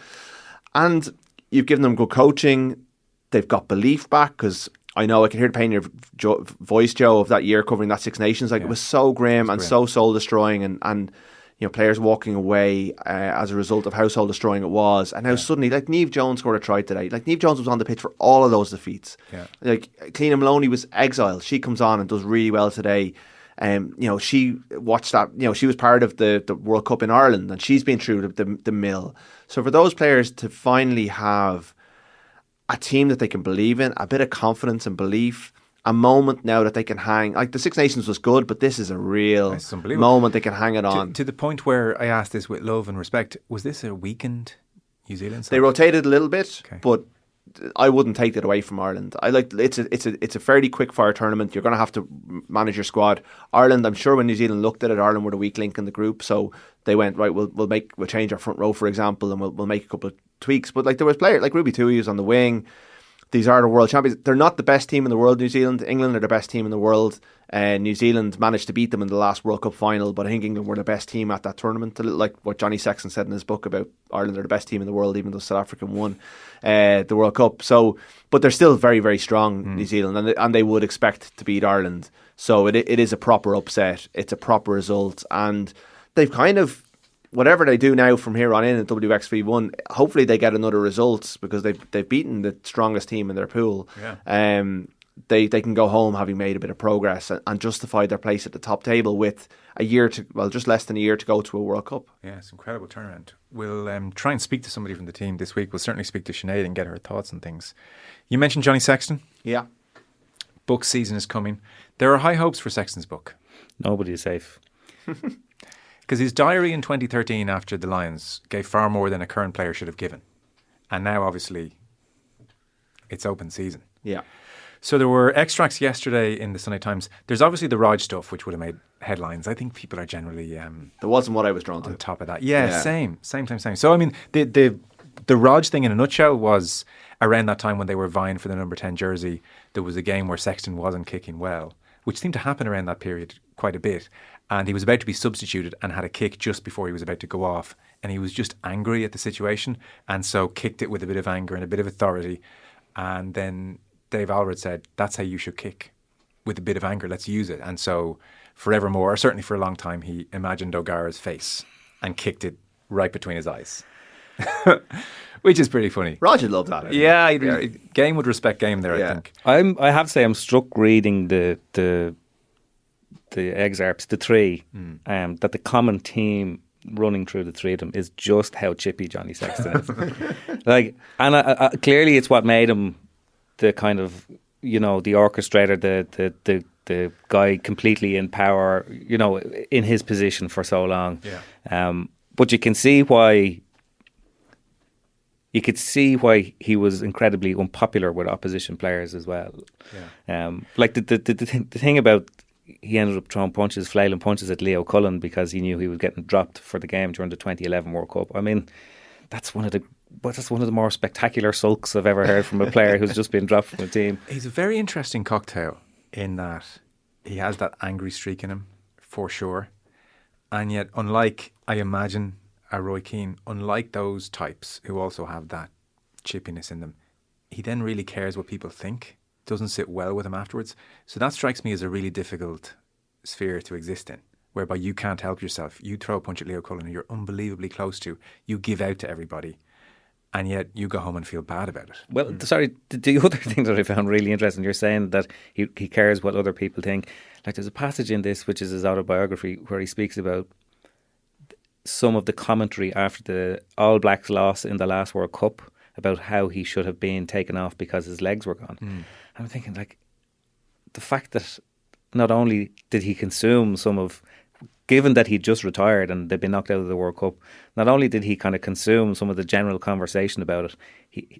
And you've given them good coaching. They've got belief back, because I know I can hear the pain in your voice, Joe, of that year covering that Six Nations. It was so grim and so soul destroying, and players walking away as a result of how soul destroying it was. And now suddenly, like, Niamh Jones scored a try today. Like, Niamh Jones was on the pitch for all of those defeats. Like, Cleena Maloney was exiled. She comes on and does really well today. She watched that. She was part of the World Cup in Ireland, and she's been through the mill. So for those players to finally have a team that they can believe in, a bit of confidence and belief, a moment now that they can hang, like the Six Nations was good, but this is a real moment they can hang it on. To the point where I asked this with love and respect, was this a weakened New Zealand side? They rotated a little bit, but I wouldn't take that away from Ireland. It's a fairly quick fire tournament. You're going to have to manage your squad. Ireland, I'm sure when New Zealand looked at it, Ireland were the weak link in the group, so they went, right, we'll change our front row, for example, and we'll make a couple of tweaks. But like, there was players like Ruby Tui was on the wing. These are the world champions. They're not the best team in the world, New Zealand. England are the best team in the world. New Zealand managed to beat them in the last World Cup final, but I think England were the best team at that tournament. A little like what Johnny Sexton said in his book about Ireland are the best team in the world, even though South Africa won the World Cup. So, but they're still very, very strong, New Zealand, and they would expect to beat Ireland. So it is a proper upset. It's a proper result, and they've kind of, whatever they do now from here on in WXV1, hopefully they get another result, because they've beaten the strongest team in their pool. They can go home having made a bit of progress and justify their place at the top table with just less than a year to go to a World Cup. Yeah, it's an incredible turnaround. We'll try and speak to somebody from the team this week. We'll certainly speak to Sinead and get her thoughts on things. You mentioned Johnny Sexton. Yeah. Book season is coming. There are high hopes for Sexton's book. Nobody is safe. Because his diary in 2013 after the Lions gave far more than a current player should have given. And now, obviously, it's open season. Yeah. So there were extracts yesterday in the Sunday Times. There's obviously the Raj stuff, which would have made headlines. I think people are generally that wasn't what I was drawn to. On top of that. Yeah. Same. So, I mean, the Raj thing in a nutshell was around that time when they were vying for the number 10 jersey, there was a game where Sexton wasn't kicking well, which seemed to happen around that period quite a bit. And he was about to be substituted and had a kick just before he was about to go off. And he was just angry at the situation, and so kicked it with a bit of anger and a bit of authority. And then Dave Alred said, that's how you should kick, with a bit of anger. Let's use it. And so forevermore, or certainly for a long time, he imagined O'Gara's face and kicked it right between his eyes. Which is pretty funny. Roger loved that. Yeah, game would respect game there, I think. I have to say, I'm struck reading the excerpts, the three, that the common theme running through the three of them is just how chippy Johnny Sexton is. Clearly it's what made him the kind of, the orchestrator, the guy completely in power, in his position for so long. Yeah. But you can see why. You could see why he was incredibly unpopular with opposition players as well. Yeah. Like the thing about, he ended up throwing flailing punches at Leo Cullen because he knew he was getting dropped for the game during the 2011 World Cup. I mean, that's one of the more spectacular sulks I've ever heard from a player who's just been dropped from a team. He's a very interesting cocktail in that he has that angry streak in him, for sure. And yet, unlike, I imagine, a Roy Keane, unlike those types who also have that chippiness in them, he then really cares what people think. Doesn't sit well with him afterwards. So that strikes me as a really difficult sphere to exist in, whereby you can't help yourself. You throw a punch at Leo Cullen who you're unbelievably close to. You give out to everybody. and yet you go home and feel bad about it. Well, sorry, the other thing that I found really interesting, you're saying that he cares what other people think. Like, there's a passage in this, which is his autobiography, where he speaks about some of the commentary after the All Blacks loss in the last World Cup, about how he should have been taken off because his legs were gone. I'm thinking, like, the fact that not only did he consume some of, given that he'd just retired and they'd been knocked out of the World Cup, not only did he kind of consume some of the general conversation about it,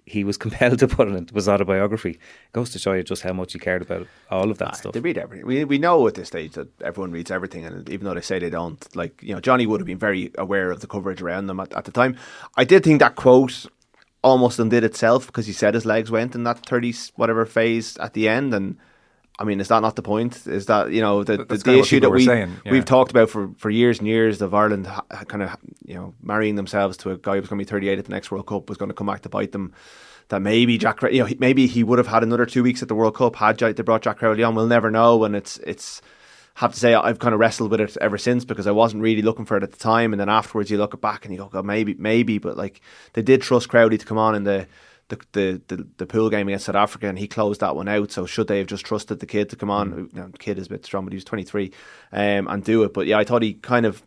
he was compelled to put it into his autobiography. It goes to show you just how much he cared about all of that stuff. They read everything. We know at this stage that everyone reads everything, and even though they say they don't, like, you know, Johnny would have been very aware of the coverage around them at the time. I did think that quote almost undid itself, because he said his legs went in that 30s whatever phase at the end, and I mean, is that not the point? Is that, you know, the issue that we've talked about for years and years of Ireland kind of, you know, marrying themselves to a guy who's going to be 38 at the next World Cup was going to come back to bite them. That maybe maybe he would have had another 2 weeks at the World Cup had they brought Jack Crowley on. We'll never know. And it's have to say, I've kind of wrestled with it ever since, because I wasn't really looking for it at the time, and then afterwards you look back and you go, God, maybe, but like, they did trust Crowley to come on in the pool game against South Africa, and he closed that one out. So should they have just trusted the kid to come on? The kid is a bit strong, but he was 23, and do it. But yeah, I thought he kind of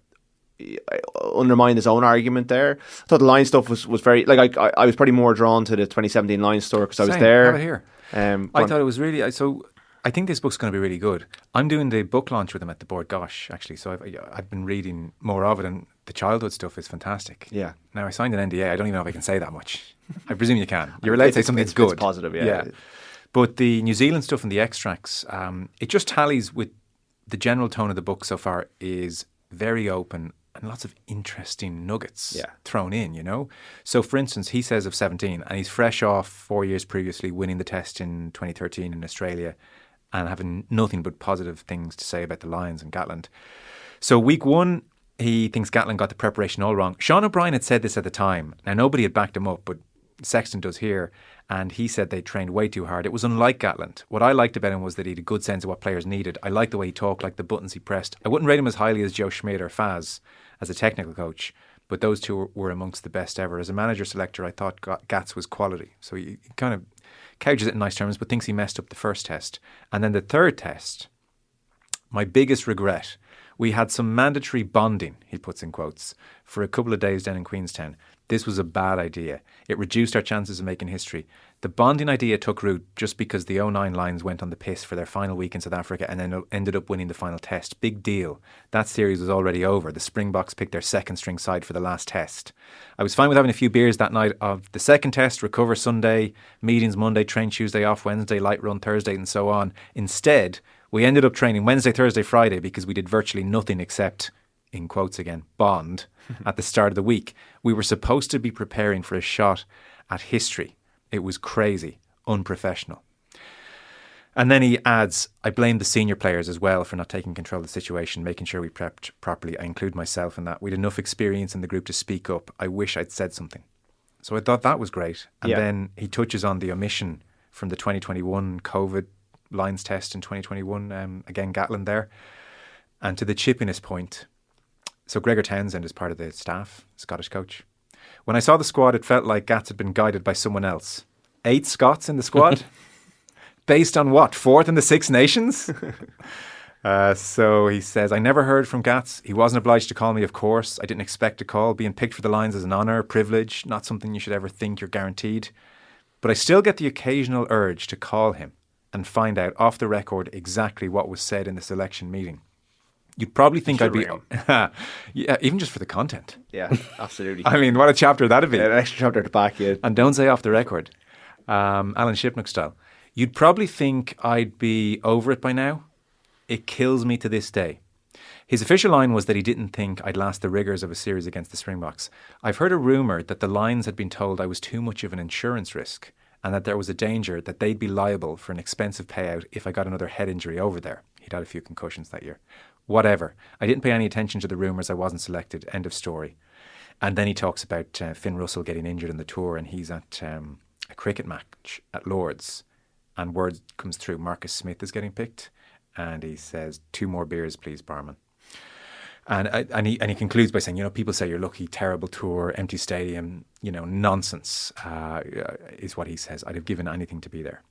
undermined his own argument there. I thought the Lions stuff was very, like, I was probably more drawn to the 2017 Lions store because I was there. Have it here. I thought it was really so. I think this book's going to be really good. I'm doing the book launch with them at the Board Gosh, actually. So I've been reading more of it, and the childhood stuff is fantastic. Yeah. Now, I signed an NDA. I don't even know if I can say that much. I presume you can. You're allowed to say something that's good. It's positive, yeah. But the New Zealand stuff and the extracts, it just tallies with the general tone of the book so far is very open and lots of interesting nuggets thrown in, you know. So, for instance, he says of 17, and he's fresh off 4 years previously winning the test in 2013 in Australia, and having nothing but positive things to say about the Lions and Gatland. So week one, he thinks Gatland got the preparation all wrong. Sean O'Brien had said this at the time. Now, nobody had backed him up, but Sexton does here. And he said they trained way too hard. It was unlike Gatland. What I liked about him was that he had a good sense of what players needed. I liked the way he talked, like the buttons he pressed. I wouldn't rate him as highly as Joe Schmidt or Faz as a technical coach, but those two were amongst the best ever. As a manager selector, I thought Gats was quality. So he kind of couches it in nice terms, but thinks he messed up the first test. And then the third test, my biggest regret, we had some mandatory bonding, he puts in quotes, for a couple of days down in Queenstown. This was a bad idea. It reduced our chances of making history. The bonding idea took root just because the 09 Lions went on the piss for their final week in South Africa and then ended up winning the final test. Big deal. That series was already over. The Springboks picked their second string side for the last test. I was fine with having a few beers that night of the second test, recover Sunday, meetings Monday, train Tuesday, off Wednesday, light run Thursday, and so on. Instead, we ended up training Wednesday, Thursday, Friday because we did virtually nothing except, in quotes again, bond at the start of the week. We were supposed to be preparing for a shot at history. It was crazy, unprofessional. And then he adds, I blame the senior players as well for not taking control of the situation, making sure we prepped properly. I include myself in that. We had enough experience in the group to speak up. I wish I'd said something. So I thought that was great. And then he touches on the omission from the 2021 COVID Lions test in 2021, again, Gatland there. And to the chippiness point, so Gregor Townsend is part of the staff, Scottish coach. When I saw the squad, it felt like Gats had been guided by someone else. 8 Scots in the squad? Based on what? 4th in the Six Nations? So he says, I never heard from Gats. He wasn't obliged to call me, of course. I didn't expect a call. Being picked for the Lions is an honour, privilege, not something you should ever think you're guaranteed. But I still get the occasional urge to call him and find out off the record exactly what was said in the selection meeting. You'd probably think I'd be... yeah, even just for the content. Yeah, absolutely. I mean, what a chapter that'd be. Yeah, an extra chapter to back you. And don't say off the record. Alan Shipnuck style. You'd probably think I'd be over it by now. It kills me to this day. His official line was that he didn't think I'd last the rigours of a series against the Springboks. I've heard a rumour that the Lions had been told I was too much of an insurance risk and that there was a danger that they'd be liable for an expensive payout if I got another head injury over there. He'd had a few concussions that year. Whatever. I didn't pay any attention to the rumours. I wasn't selected. End of story. And then he talks about Finn Russell getting injured in the tour, and he's at a cricket match at Lord's, and word comes through Marcus Smith is getting picked, and he says, 2 more beers, please, barman. And he concludes by saying, people say you're lucky, terrible tour, empty stadium, nonsense, is what he says. I'd have given anything to be there.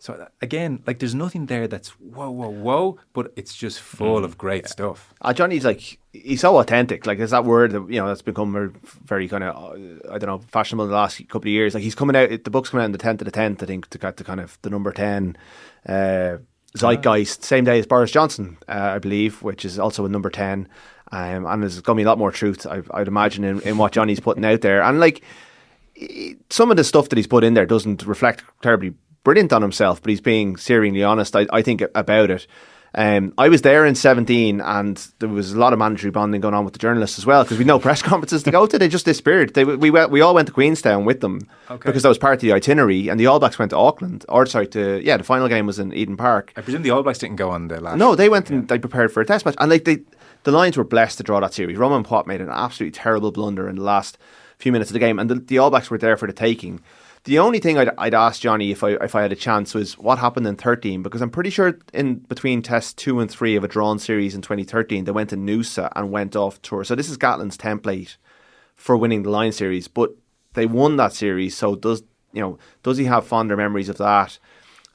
So again, there's nothing there that's whoa, but it's just full of great stuff. Johnny's he's so authentic. There's that word that, that's become very kind of, fashionable in the last couple of years. He's coming out, the book's coming out on the 10th of the 10th, I think, to get the kind of the number 10 zeitgeist, same day as Boris Johnson, I believe, which is also a number 10. And there's going to be a lot more truth, I'd imagine, in what Johnny's putting out there. And some of the stuff that he's put in there doesn't reflect terribly brilliant on himself, but he's being searingly honest, I think, about it. I was there in 2017, and there was a lot of mandatory bonding going on with the journalists as well, because we had no press conferences to go to. They just disappeared. We all went to Queenstown with them, because that was part of the itinerary, and the All Blacks went to Auckland. The final game was in Eden Park. I presume the All Blacks didn't go on the last... No, they went and they prepared for a test match, and the Lions were blessed to draw that series. Roman Pott made an absolutely terrible blunder in the last few minutes of the game, and the All Blacks were there for the taking. The only thing I'd ask Johnny if I had a chance was what happened in 2013, because I'm pretty sure in between Test 2 and 3 of a drawn series in 2013, they went to Noosa and went off tour. So this is Gatland's template for winning the Lions series, but they won that series. So does he have fonder memories of that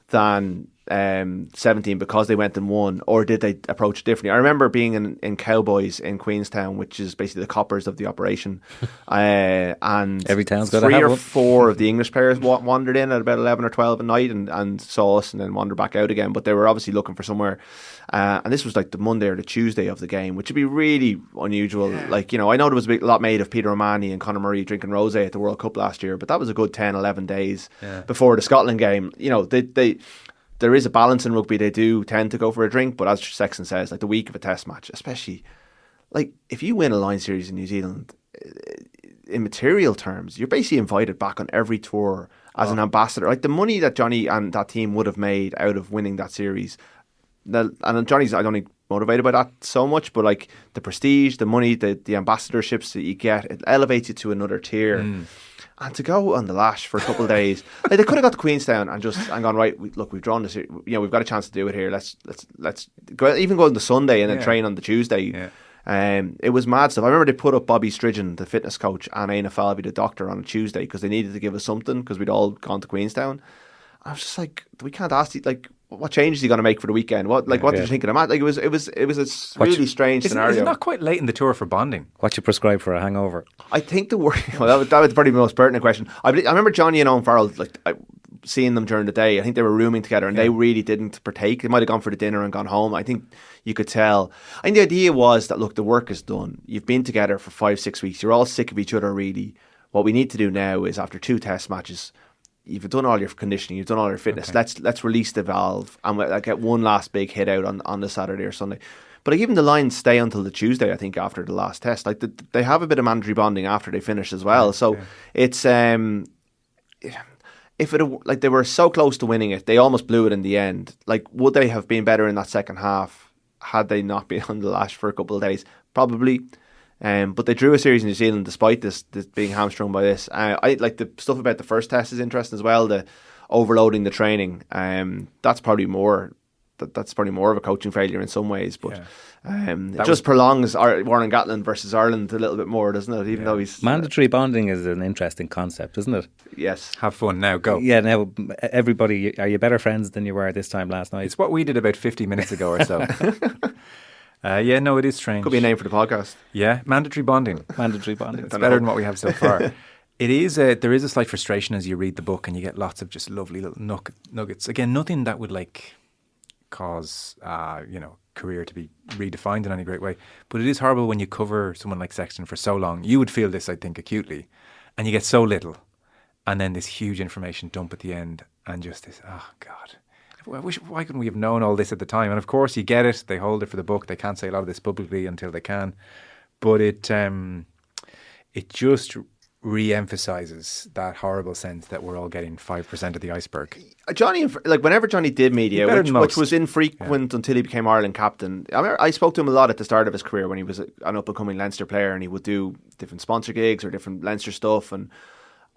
than 17 because they went and won, or did they approach it differently? I remember being in Cowboys in Queenstown, which is basically the coppers of the operation, and every town's got 3 or 4 of the English players wandered in at about 11 or 12 at night and saw us and then wandered back out again, but they were obviously looking for somewhere, and this was the Monday or the Tuesday of the game, which would be really unusual. I know there was a lot made of Peter O'Mahony and Conor Murray drinking rosé at the World Cup last year, but that was a good 10-11 days before the Scotland game. There is a balance in rugby. They do tend to go for a drink, but as Sexton says, the week of a test match, especially, if you win a Lion series in New Zealand, in material terms, you're basically invited back on every tour as an ambassador. The money that Johnny and that team would have made out of winning that series, and Johnny's, I don't think, motivated by that so much, but the prestige, the money, the ambassadorships that you get, it elevates you to another tier. And to go on the lash for a couple of days, they could have got to Queenstown and gone, right, we've drawn this, we've got a chance to do it here. Let's go, even go on the Sunday and then train on the Tuesday. It was mad stuff. I remember they put up Bobby Stridgen, the fitness coach, and Aina Falvey, the doctor, on a Tuesday because they needed to give us something because we'd all gone to Queenstown. I was just we can't ask you, what changes are you going to make for the weekend? What did you think of the match? It was a really strange scenario. Is it not quite late in the tour for bonding? What you prescribe for a hangover? I think that was probably the most pertinent question. I remember Johnny and Owen Farrell, seeing them during the day. I think they were rooming together and they really didn't partake. They might have gone for the dinner and gone home. I think you could tell. I think the idea was that, look, the work is done. You've been together for 5-6 weeks. You're all sick of each other, really. What we need to do now is, after 2 test matches, you've done all your conditioning, you've done all your fitness. Okay. Let's release the valve and get one last big hit out on the Saturday or Sunday. But even the Lions stay until the Tuesday, I think, after the last test. They have a bit of mandatory bonding after they finish as well. So it's if it they were so close to winning it, they almost blew it in the end. Would they have been better in that second half had they not been on the lash for a couple of days? Probably. But they drew a series in New Zealand despite this being hamstrung by this. I like the stuff about the first test is interesting as well. The overloading the training. That's probably more of a coaching failure in some ways. But it just prolongs Warren Gatland versus Ireland a little bit more, doesn't it? Even though he's mandatory bonding is an interesting concept, isn't it? Yes. Have fun now. Go. Yeah. Now everybody, are you better friends than you were this time last night? It's what we did about 50 minutes ago or so. It is strange. Could be a name for the podcast. Yeah, mandatory bonding. Mandatory bonding. It's better than what we have so far. There is a slight frustration as you read the book and you get lots of just lovely little nuggets. Again, nothing that would cause career to be redefined in any great way. But it is horrible when you cover someone like Sexton for so long. You would feel this, I think, acutely, and you get so little, and then this huge information dump at the end, and just this, oh God. Why couldn't we have known all this at the time? And of course, you get it. They hold it for the book. They can't say a lot of this publicly until they can. But it just re-emphasises that horrible sense that we're all getting 5% of the iceberg. Johnny, whenever Johnny did media, which was infrequent until he became Ireland captain. I spoke to him a lot at the start of his career when he was an up-and-coming Leinster player, and he would do different sponsor gigs or different Leinster stuff, and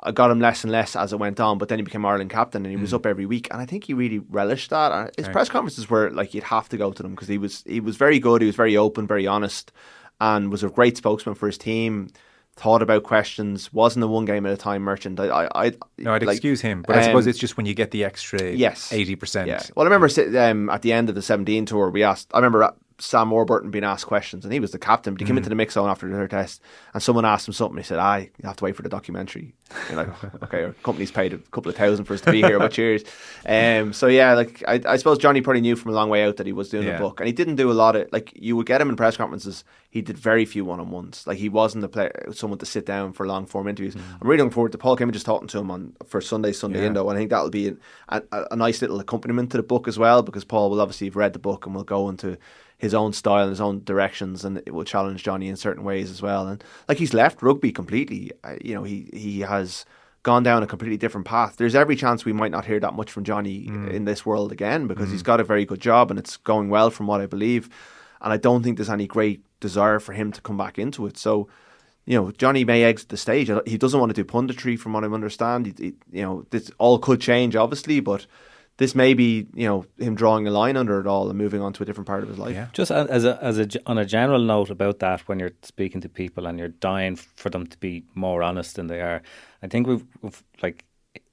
I got him less and less as it went on, but then he became Ireland captain and he was up every week, and I think he really relished that. His press conferences were you'd have to go to them because he was very good, he was very open, very honest, and was a great spokesman for his team. Thought about questions, wasn't a one game at a time merchant. I'd excuse him, but I suppose it's just when you get the extra 80%. Yeah. Well, I remember at the end of the 17 tour, I remember Sam Warburton being asked questions, and he was the captain, but he came into the mix zone after the third test, and someone asked him something. He said, you have to wait for the documentary. You're like, okay, our company's paid a couple of $1,000 for us to be here, but cheers. So yeah, like I suppose Johnny probably knew from a long way out that he was doing a book, and he didn't do a lot of, like, you would get him in press conferences, he did very few one-on-ones. Like, he wasn't someone to sit down for long form interviews. I'm really looking forward to Paul Kimmage just talking to him for Sunday Indo, and I think that'll be a nice little accompaniment to the book as well, because Paul will obviously have read the book and will go into his own style and his own directions, and it will challenge Johnny in certain ways as well. And like, he's left rugby completely. He has gone down a completely different path. There's every chance we might not hear that much from Johnny in this world again, because he's got a very good job and it's going well from what I believe. And I don't think there's any great desire for him to come back into it. So, Johnny may exit the stage. He doesn't want to do punditry, from what I understand. This all could change, obviously, but this may be, him drawing a line under it all and moving on to a different part of his life. Yeah. Just on a general note about that, when you're speaking to people and you're dying for them to be more honest than they are, I think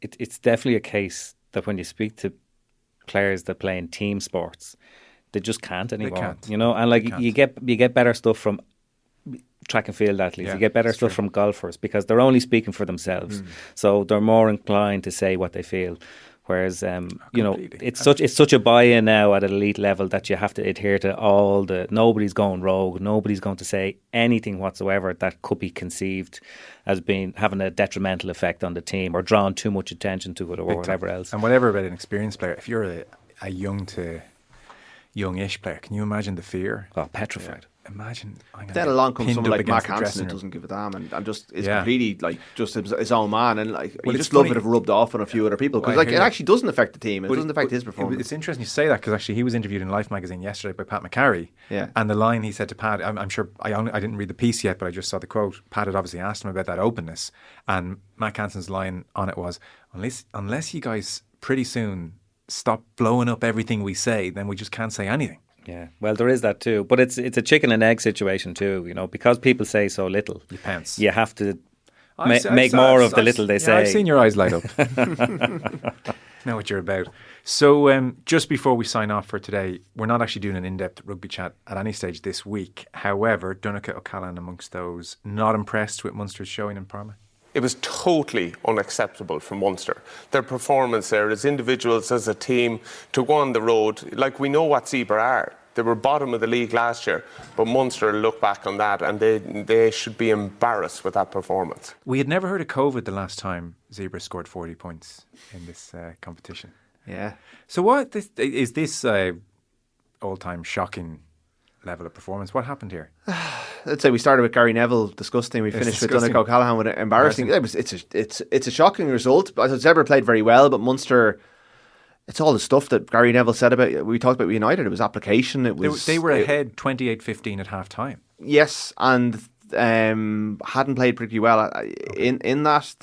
it's definitely a case that when you speak to players that play in team sports, they just can't anymore. They can't. And you get better stuff from track and field athletes. You get better stuff from golfers, because they're only speaking for themselves, so they're more inclined to say what they feel. Whereas, it's such a buy-in now at an elite level that you have to adhere to nobody's going rogue, nobody's going to say anything whatsoever that could be conceived as having a detrimental effect on the team or drawing too much attention to it or whatever else. And whatever about an experienced player, if you're a young to youngish player, can you imagine the fear? Oh, petrified. Imagine. Then along comes someone like Mark Hansen who doesn't give a damn and just is completely like just his own man, and like you just love it if rubbed off on a few other people, because it actually doesn't affect the team. It doesn't affect his performance. It's interesting you say that, because actually he was interviewed in Life magazine yesterday by Pat McCarry, and the line he said to Pat, I'm sure I didn't read the piece yet, but I just saw the quote. Pat had obviously asked him about that openness, and Mark Hansen's line on it was, unless you guys pretty soon stop blowing up everything we say, then we just can't say anything. Yeah, well, there is that too, but it's a chicken and egg situation too. because people say so little. Depends. You have to make more of the little they say. I've seen your eyes light up. Know what you're about. So, just before we sign off for today, we're not actually doing an in-depth rugby chat at any stage this week. However, Donncha O'Callaghan amongst those not impressed with Munster's showing in Parma. It was totally unacceptable from Munster. Their performance there as individuals, as a team, to go on the road. Like, we know what Zebra are. They were bottom of the league last year, but Munster look back on that and they should be embarrassed with that performance. We had never heard of COVID the last time Zebra scored 40 points in this competition. Yeah. So what is this all-time shocking level of performance? What happened here? I'd say we started with Gary Neville, disgusting. We finished with Donncha O'Callaghan with embarrassing. It's a shocking result. I thought Zebra played very well, but Munster, it's all the stuff that Gary Neville said about. We talked about United. It was application. They were ahead 28-15 at half time. Yes, and hadn't played pretty well in that.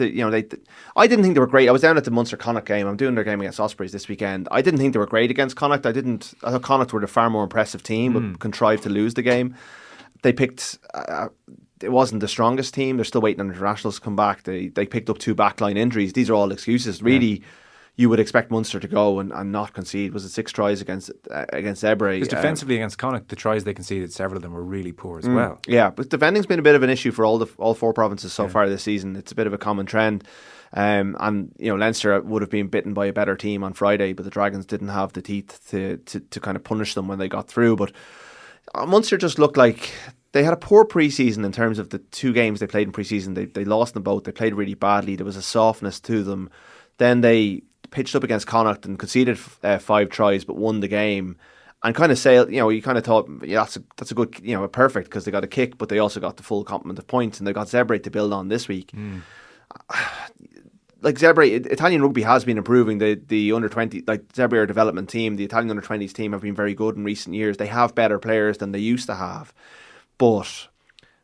I didn't think they were great. I was down at the Munster Connacht game. I'm doing their game against Ospreys this weekend. I didn't think they were great against Connacht. I thought Connacht were the far more impressive team, but contrived to lose the game. They picked. It wasn't the strongest team. They're still waiting on internationals to come back. They picked up 2 backline injuries. These are all excuses. Really, you would expect Munster to go and not concede. Was it 6 tries against Zebre? Because defensively against Connacht, the tries they conceded, several of them were really poor as well. Yeah, but defending's been a bit of an issue for all 4 provinces so far this season. It's a bit of a common trend. And Leinster would have been bitten by a better team on Friday, but the Dragons didn't have the teeth to kind of punish them when they got through. But Munster just looked like they had a poor pre-season in terms of the 2 games they played in pre-season. They lost them both. They played really badly. There was a softness to them. Then they pitched up against Connacht and conceded 5 tries, but won the game. And kind of sailed. You kind of thought, that's a good, a perfect, because they got a kick, but they also got the full complement of points, and they got Zebre to build on this week. Like Zebre, Italian rugby has been improving. The under 20, like Zebre are a development team. The Italian under 20s team have been very good in recent years. They have better players than they used to have. But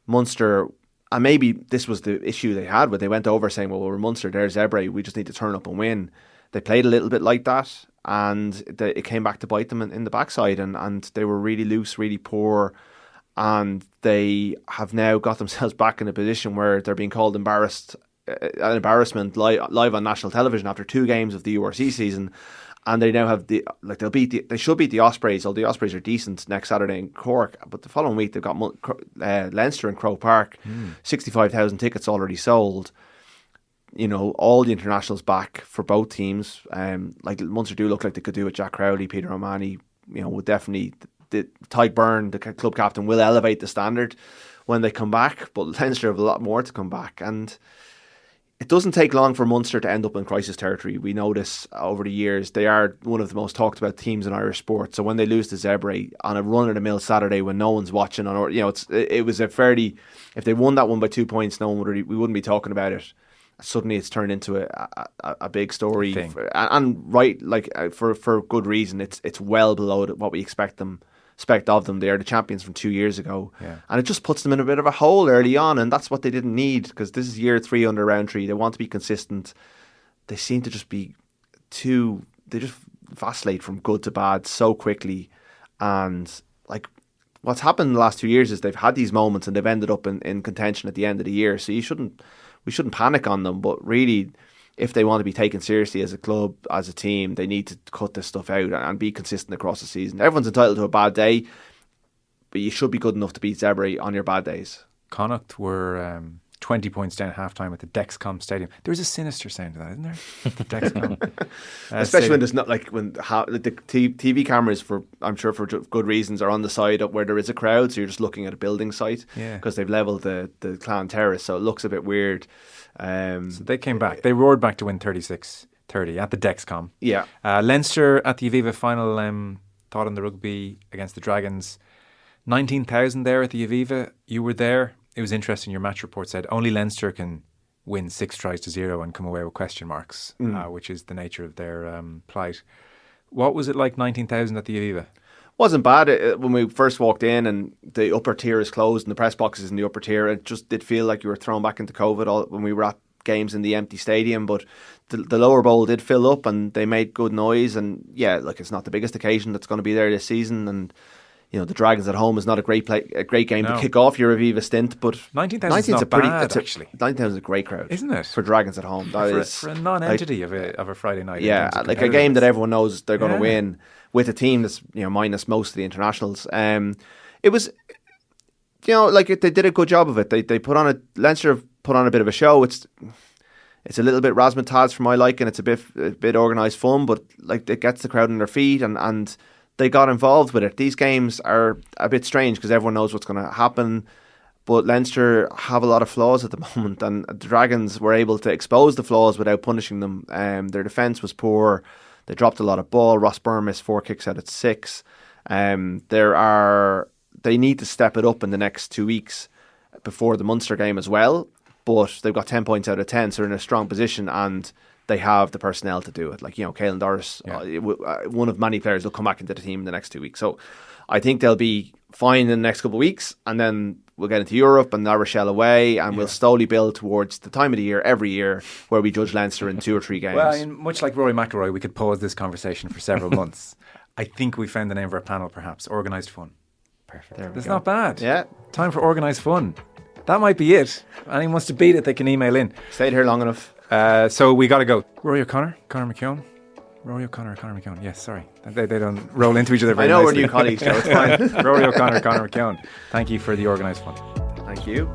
Munster, and maybe this was the issue they had, where they went over saying, well, we're Munster, they're Zebre, we just need to turn up and win. They played a little bit like that, and it came back to bite them in the backside, and they were really loose, really poor. and they have now got themselves back in a position where they're being called an embarrassment live on national television after 2 games of the URC season. And they now have they should beat the Ospreys, although the Ospreys are decent next Saturday in Cork. But the following week they've got Leinster and Croke Park, 65,000 tickets already sold. You know, all the internationals back for both teams. Like Munster do look like they could do it. Jack Crowley, Peter O'Mahony, you know, would definitely. Tyke Byrne, the club captain, will elevate the standard when they come back. But Leinster have a lot more to come back, and it doesn't take long for Munster to end up in crisis territory. We know this over the years. They are one of the most talked about teams in Irish sport. So when they lose to Zebre on a run-of-the-mill Saturday when no one's watching, it was a fairly. If they won that one by 2 points, we wouldn't be talking about it. Suddenly, it's turned into a big story, for good reason. It's well below what we expect of them. They are the champions from 2 years ago, and it just puts them in a bit of a hole early on, and that's what they didn't need, because this is year 3 under Roundtree. They want to be consistent. They seem to just be they just vacillate from good to bad so quickly, and like what's happened in the last 2 years is they've had these moments and they've ended up in contention at the end of the year. So we shouldn't panic on them, but really, if they want to be taken seriously as a club, as a team, they need to cut this stuff out and be consistent across the season. Everyone's entitled to a bad day, but you should be good enough to beat Zebre on your bad days. Connacht were 20 points down at half-time at the Dexcom Stadium. There was a sinister sound to that, isn't there? The Dexcom. Especially when there's not, like, when the TV cameras, I'm sure for good reasons, are on the side up where there is a crowd, so you're just looking at a building site, because they've levelled the Clan Terrace, so it looks a bit weird. So they came back. They roared back to win 36-30 at the Dexcom. Yeah. Leinster at the Aviva final, thought on the rugby against the Dragons. 19,000 there at the Aviva. You were there. It was interesting. Your match report said only Leinster can win 6-0 and come away with question marks, which is the nature of their plight. What was it like, 19,000 at the Aviva? Wasn't bad. When we first walked in and the upper tier is closed and the press boxes in the upper tier, it just did feel like you were thrown back into COVID when we were at games in the empty stadium. But the lower bowl did fill up and they made good noise. And yeah, like, it's not the biggest occasion that's going to be there this season. And you know, the Dragons at home is not a great game to kick off your Aviva stint. But 19,000 is not bad, actually. 19,000 is a great crowd, isn't it, for Dragons at home? For a non-entity of a Friday night. Yeah, like a game that everyone knows they're going to win, with a team that's, you know, minus most of the internationals. It was, you know, like, they did a good job of it. They put on Leinster put on a bit of a show. It's a little bit razzmatazz for my liking. It's a bit organised fun, but like, it gets the crowd on their feet and they got involved with it. These games are a bit strange because everyone knows what's going to happen, but Leinster have a lot of flaws at the moment, and the Dragons were able to expose the flaws without punishing them. Their defence was poor. They dropped a lot of ball. Ross Byrne missed 4 kicks out of 6. They need to step it up in the next 2 weeks before the Munster game as well, but they've got 10 points out of 10, so they're in a strong position, and they have the personnel to do it. Like, you know, Caelan Doris, one of many players, will come back into the team in the next 2 weeks. So I think they'll be fine in the next couple of weeks, and then we'll get into Europe and La Rochelle away, and we'll slowly build towards the time of the year, every year, where we judge Leinster in 2 or 3 games. Well, I mean, much like Rory McIlroy, we could pause this conversation for several months. I think we found the name of our panel, perhaps. Organised fun. Perfect. That's not bad. Yeah. Time for organised fun. That might be it. Anyone wants to beat it, they can email in. Stayed here long enough. So we got to go. Rory O'Connor, Conor McKeown. Rory O'Connor, Conor McKeown. Yes, sorry. They don't roll into each other very nicely. I know we're new colleagues, Joe. It's fine. Rory O'Connor, Conor McKeown. Thank you for the organised fun. Thank you.